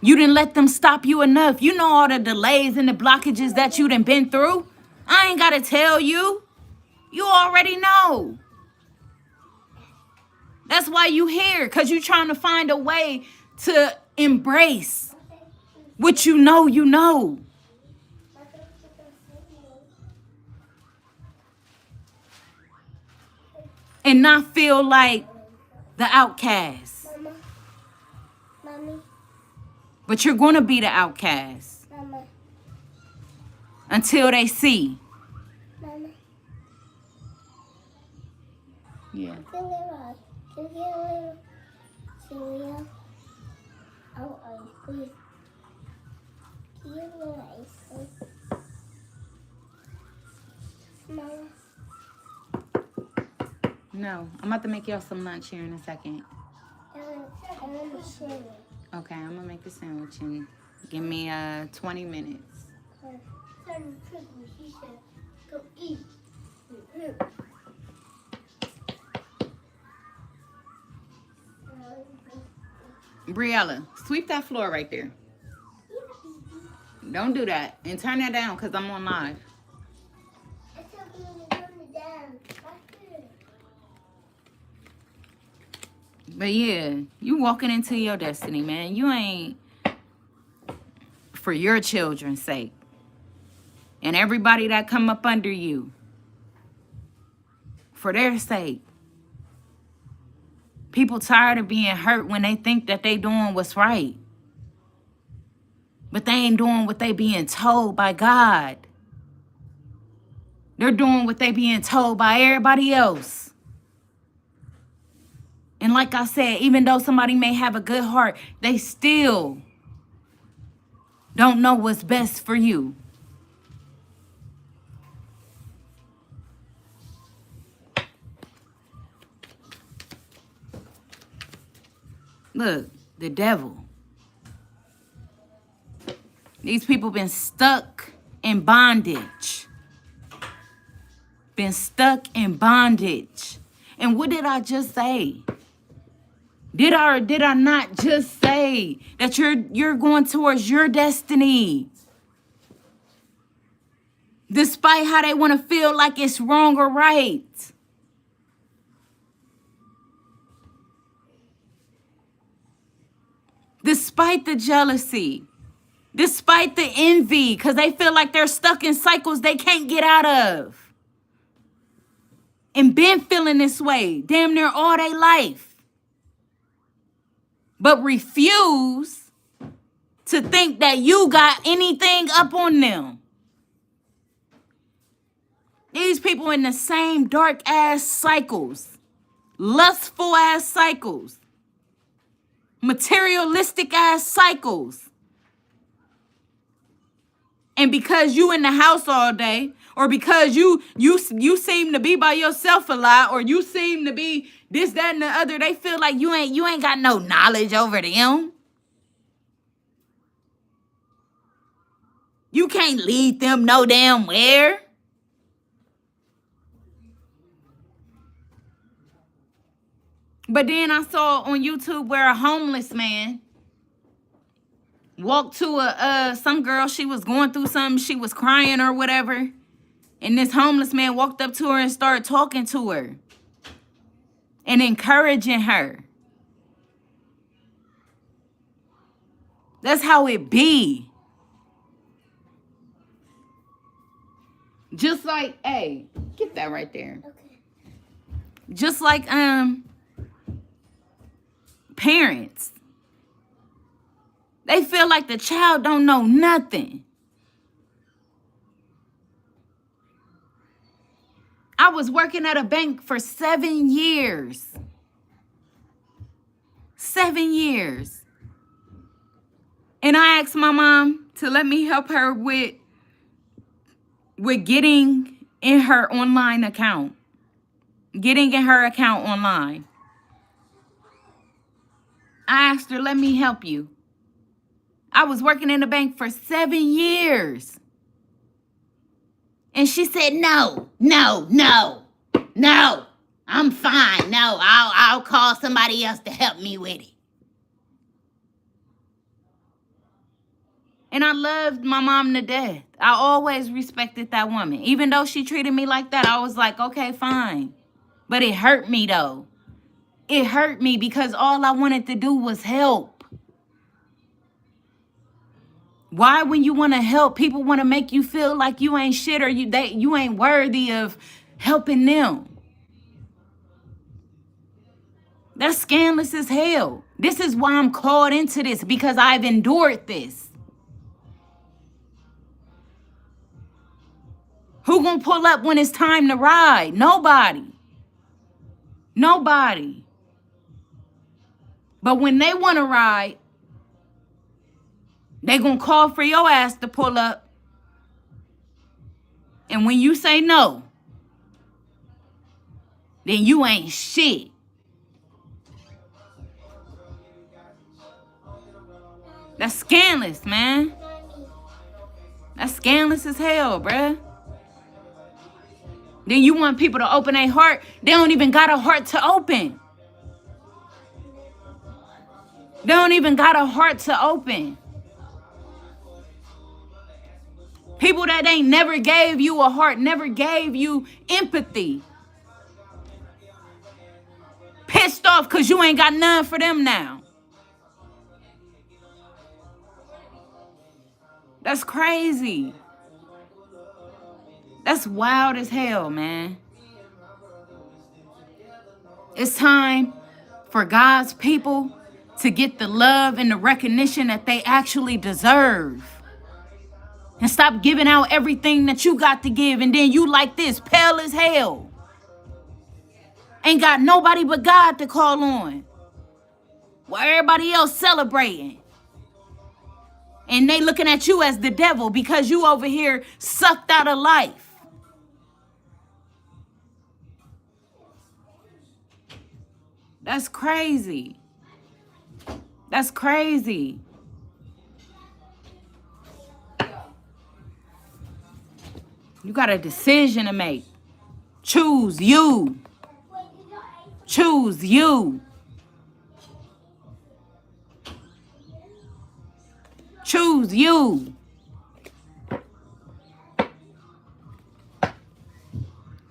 You didn't let them stop you enough. You know all the delays and the blockages that you done been through. I ain't got to tell you. You already know. That's why you here, because you trying to find a way to embrace what you know you know. And not feel like the outcast. Mommy. But you're going to be the outcast. Mama. Until they see. Mama. Yeah. No, I'm about to make y'all some lunch here in a second. Okay, I'm gonna make a sandwich and give me 20 minutes. Go eat. Briella, sweep that floor right there. Don't do that. And turn that down because I'm on live. But yeah, you walking into your destiny, man. You ain't for your children's sake. And everybody that come up under you. For their sake. People tired of being hurt when they think that they doing what's right. But they ain't doing what they being told by God. They're doing what they being told by everybody else. And like I said, even though somebody may have a good heart, they still don't know what's best for you. Look, the devil. These people been stuck in bondage. Been stuck in bondage. And what did I just say? Did I or did I not just say that you're going towards your destiny? Despite how they want to feel like it's wrong or right. Despite the jealousy. Despite the envy. Because they feel like they're stuck in cycles they can't get out of. and been feeling this way damn near all their life, but refuse to think that you got anything up on them. These people in the same dark ass cycles, lustful ass cycles, materialistic ass cycles. And because you in the house all day, or because you seem to be by yourself a lot, or you seem to be this, that, and the other, they feel like you ain't got no knowledge over them. You can't lead them no damn where. But then I saw on YouTube where a homeless man walked to some girl. She was going through something. She was crying or whatever. And this homeless man walked up to her and started talking to her and encouraging her. That's how it be. Just like, hey, get that right there. Okay. Just like parents. They feel like the child don't know nothing. I was working at a bank for 7 years. 7 years. And I asked my mom to let me help her with getting in her online account. Getting in her account online. I asked her, let me help you. I was working in the bank for 7 years. And she said, no, I'm fine. No, I'll call somebody else to help me with it. And I loved my mom to death. I always respected that woman. Even though she treated me like that, I was like, okay, fine. But it hurt me though. It hurt me because all I wanted to do was help. Why, when you want to help, people want to make you feel like you ain't shit or you ain't worthy of helping them? That's scandalous as hell. This is why I'm called into this, because I've endured this. Who gonna pull up when it's time to ride? Nobody. Nobody. But when they want to ride, they gonna call for your ass to pull up. And when you say no, then you ain't shit. That's scandalous, man. That's scandalous as hell, bruh. Then you want people to open their heart. They don't even got a heart to open. They don't even got a heart to open. People that ain't never gave you a heart, never gave you empathy. Pissed off because you ain't got none for them now. That's crazy. That's wild as hell, man. It's time for God's people to get the love and the recognition that they actually deserve. And stop giving out everything that you got to give. And then you like this, pale as hell. Ain't got nobody but God to call on. While everybody else celebrating. And they looking at you as the devil because you over here sucked out of life. That's crazy. That's crazy. You got a decision to make. Choose you. Choose you. Choose you.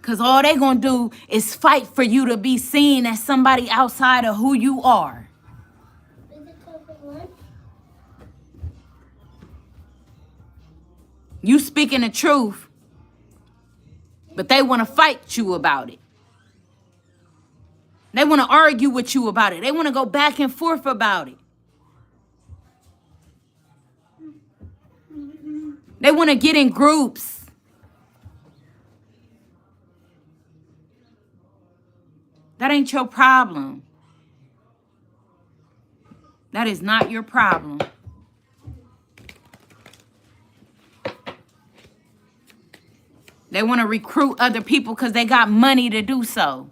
Because all they going to do is fight for you to be seen as somebody outside of who you are. You speaking the truth, but they want to fight you about it. They want to argue with you about it. They want to go back and forth about it. They want to get in groups. That ain't your problem. That is not your problem. They want to recruit other people because they got money to do so.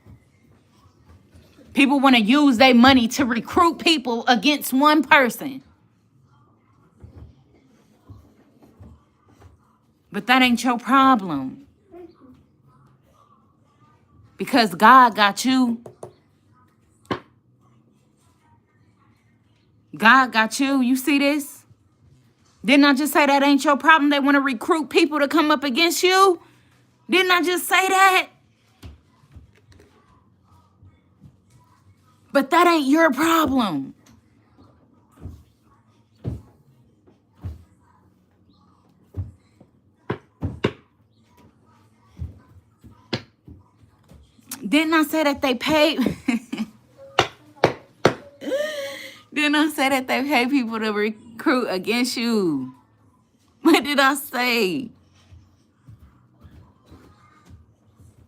People want to use their money to recruit people against one person. But that ain't your problem. Because God got you. God got you. You see this? Didn't I just say that ain't your problem? They want to recruit people to come up against you? Didn't I just say that? But that ain't your problem. Didn't I say that they pay? Didn't I say that they pay people to recruit against you? What did I say?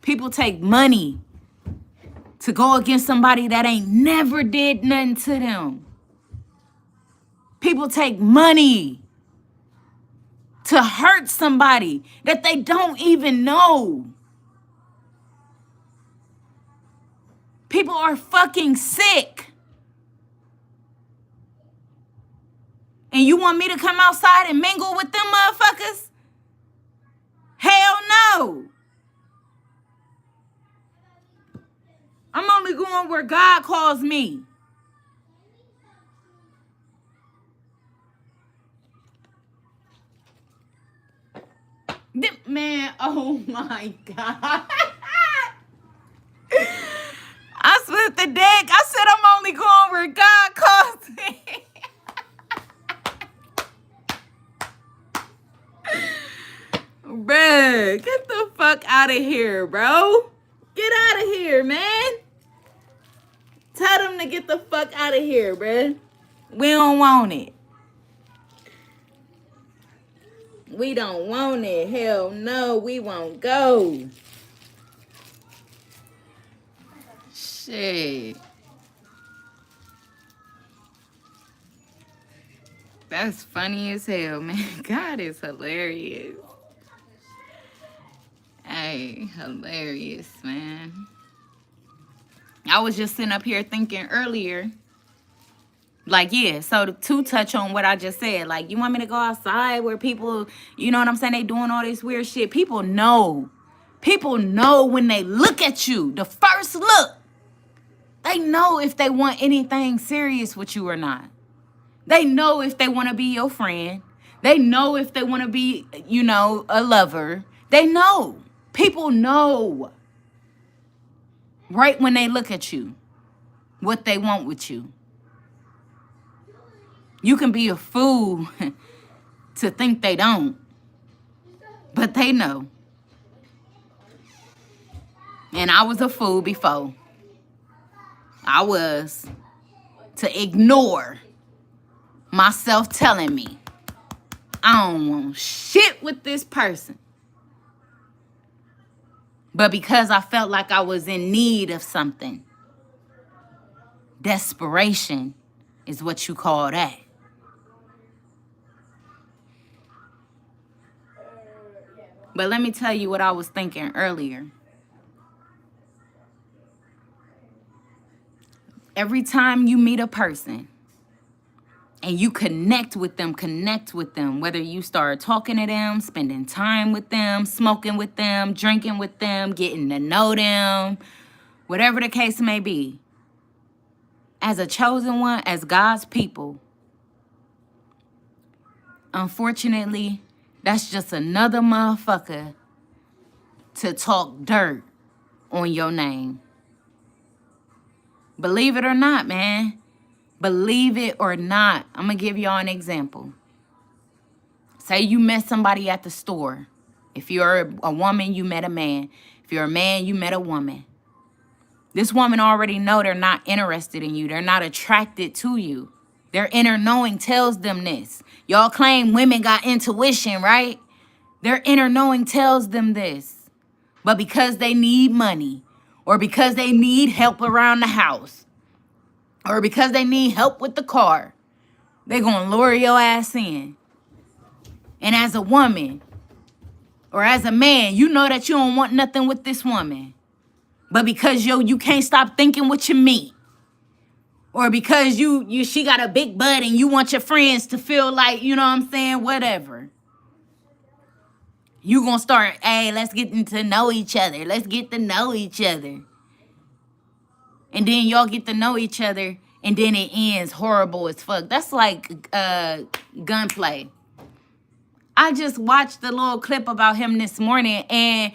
People take money to go against somebody that ain't never did nothing to them. People take money to hurt somebody that they don't even know. People are fucking sick. And you want me to come outside and mingle with them motherfuckers? Hell no. I'm only going where God calls me. Man, oh my God. I split the deck. I said I'm only going where God calls me. Bruh, get the fuck out of here, bro. Get out of here, man. Tell them to get the fuck out of here, bruh. We don't want it. We don't want it. Hell no, we won't go. Shit. That's funny as hell, man. God is hilarious. Hey, hilarious, man. I was just sitting up here thinking earlier, like, yeah, so to touch on what I just said, like, you want me to go outside where people, you know what I'm saying, they doing all this weird shit. People know. People know when they look at you, the first look, they know if they want anything serious with you or not. They know if they want to be your friend. They know if they want to be, you know, a lover. They know. People know right when they look at you what they want with you. You can be a fool to think they don't, but they know. And I was a fool before. I was, to ignore myself telling me I don't want shit with this person. But because I felt like I was in need of something, desperation is what you call that. But let me tell you what I was thinking earlier. Every time you meet a person and you connect with them, whether you start talking to them, spending time with them, smoking with them, drinking with them, getting to know them, whatever the case may be, as a chosen one, as God's people, unfortunately, that's just another motherfucker to talk dirt on your name. Believe it or not, man. Believe it or not. I'm going to give y'all an example. Say you met somebody at the store. If you're a woman, you met a man. If you're a man, you met a woman. This woman already know they're not interested in you. They're not attracted to you. Their inner knowing tells them this. Y'all claim women got intuition, right? Their inner knowing tells them this. But because they need money, or because they need help around the house, or because they need help with the car, they're going to lure your ass in. And as a woman, or as a man, you know that you don't want nothing with this woman. But because you can't stop thinking with your meat, or because she got a big butt and you want your friends to feel like, you know what I'm saying, whatever. You gonna start, hey, let's get to know each other. Let's get to know each other. And then y'all get to know each other, and then it ends horrible as fuck. That's like gunplay. I just watched the little clip about him this morning, and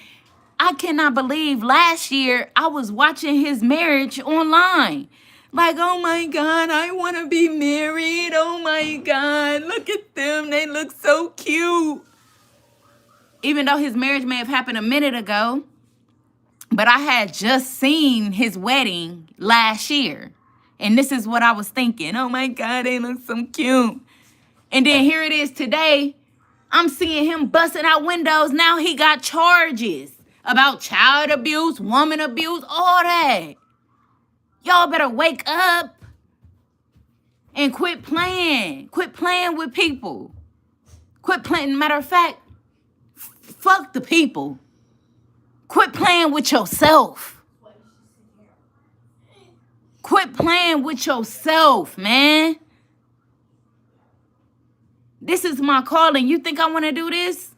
I cannot believe last year I was watching his marriage online. Like, oh my God, I want to be married. Oh my God, look at them. They look so cute. Even though his marriage may have happened a minute ago, but I had just seen his wedding last year. And this is what I was thinking. Oh my God, they look so cute. And then here it is today. I'm seeing him busting out windows. Now he got charges about child abuse, woman abuse, all that. Y'all better wake up and quit playing. Quit playing with people. Quit playing. Matter of fact, fuck the people. Quit playing with yourself. Quit playing with yourself, man. This is my calling. You think I want to do this?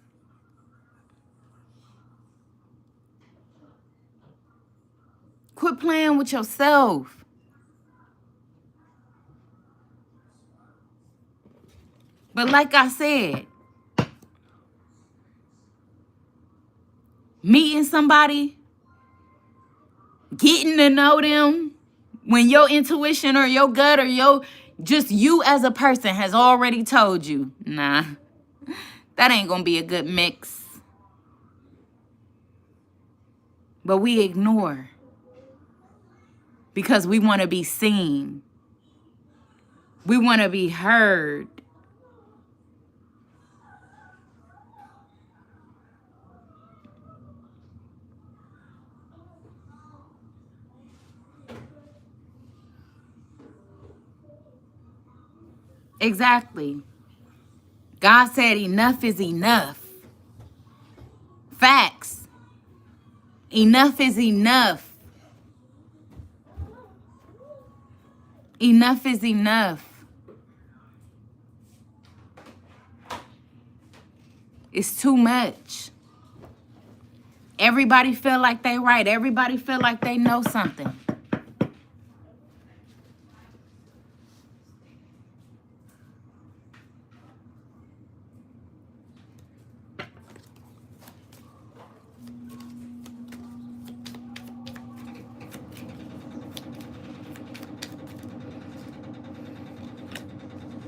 Quit playing with yourself. But like I said, meeting somebody, getting to know them, when your intuition or your gut or just you as a person has already told you, nah, that ain't gonna be a good mix. But we ignore because we want to be seen. We want to be heard. Exactly. God said enough is enough. Facts. Enough is enough. Enough is enough. It's too much. Everybody feel like they right. Everybody feel like they know something.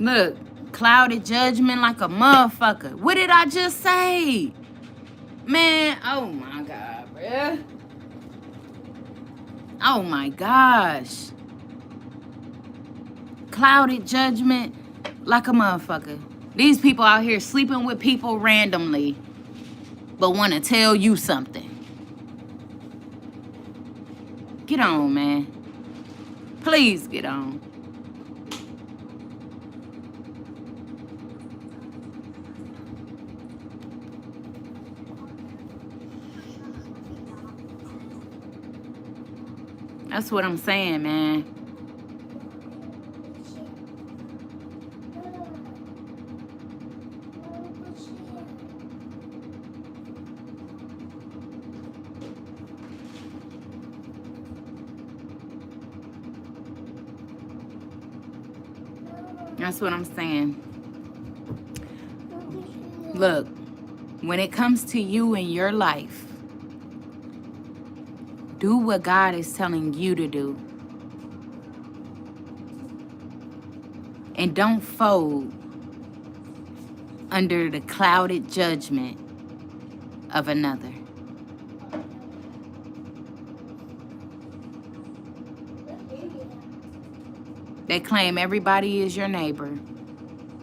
Look, clouded judgment like a motherfucker. What did I just say? Man, oh my God, bruh. Oh my gosh. Clouded judgment like a motherfucker. These people out here sleeping with people randomly, but want to tell you something. Get on, man. Please get on. That's what I'm saying, man. That's what I'm saying. Look, when it comes to you and your life, do what God is telling you to do. And don't fold under the clouded judgment of another. They claim everybody is your neighbor,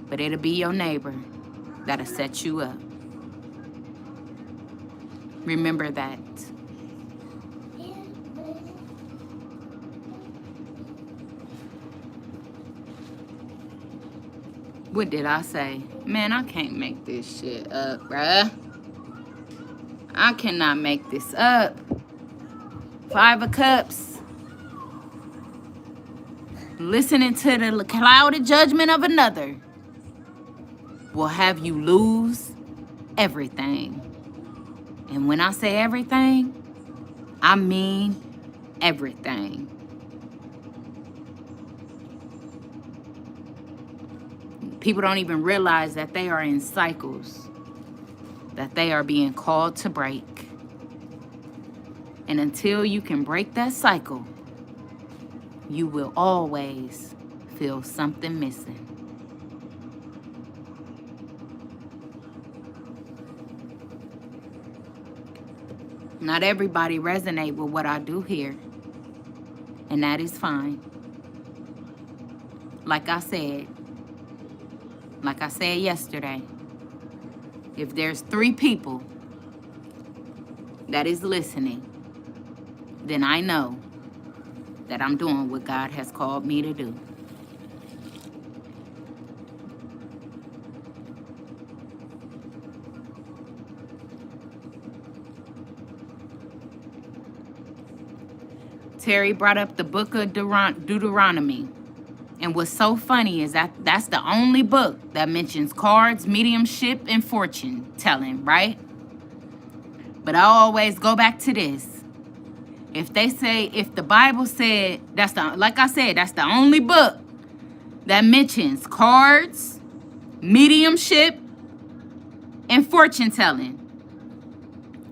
but it'll be your neighbor that'll set you up. Remember that. What did I say? Man, I can't make this shit up, bruh. I cannot make this up. 5 of Cups. Listening to the clouded judgment of another will have you lose everything. And when I say everything, I mean everything. People don't even realize that they are in cycles, that they are being called to break. And until you can break that cycle, you will always feel something missing. Not everybody resonate with what I do here, and that is fine. Like I said yesterday, if there's 3 people that is listening, then I know that I'm doing what God has called me to do. Terry brought up the book of Deuteronomy. And what's so funny is that that's the only book that mentions cards, mediumship, and fortune telling, right? But I always go back to this. If the Bible said, like I said, that's the only book that mentions cards, mediumship, and fortune telling.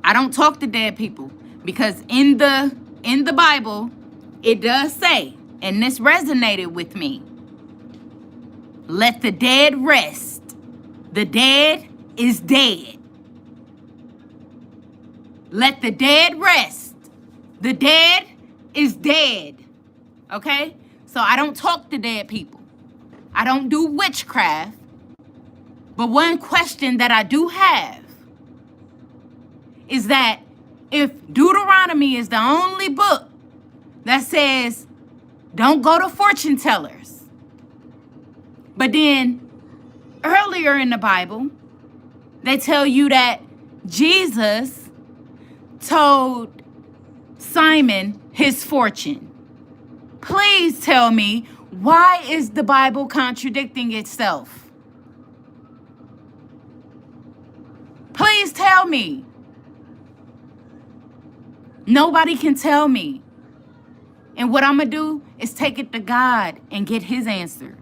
I don't talk to dead people because in the Bible, it does say, and this resonated with me, let the dead rest. The dead is dead. Let the dead rest. The dead is dead. Okay? So I don't talk to dead people. I don't do witchcraft. But one question that I do have is that if Deuteronomy is the only book that says don't go to fortune tellers, but then earlier in the Bible, they tell you that Jesus told Simon his fortune. Please tell me, why is the Bible contradicting itself? Please tell me. Nobody can tell me. And what I'm going to do is take it to God and get his answer.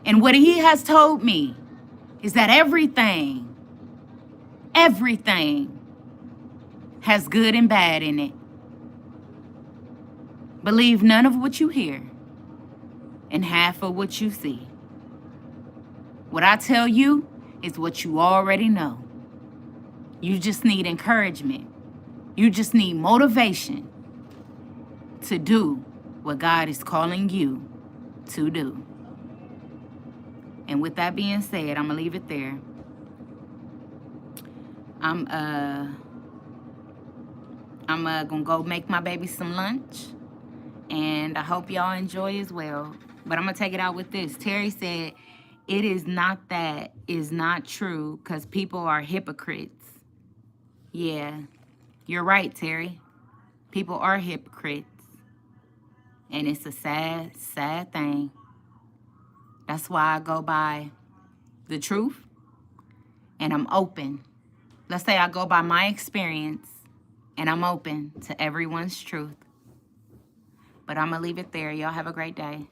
And what he has told me is that everything has good and bad in it. Believe none of what you hear and half of what you see. What I tell you is what you already know. You just need encouragement. You just need motivation to do what God is calling you to do. And with that being said, I'm going to leave it there. I'm going to go make my baby some lunch. And I hope y'all enjoy as well. But I'm going to take it out with this. Terry said, it is not that is not true because people are hypocrites. Yeah, you're right, Terry. People are hypocrites. And it's a sad, sad thing. That's why I go by the truth. And I'm open. Let's say I go by my experience. And I'm open to everyone's truth. But I'm going to leave it there. Y'all have a great day.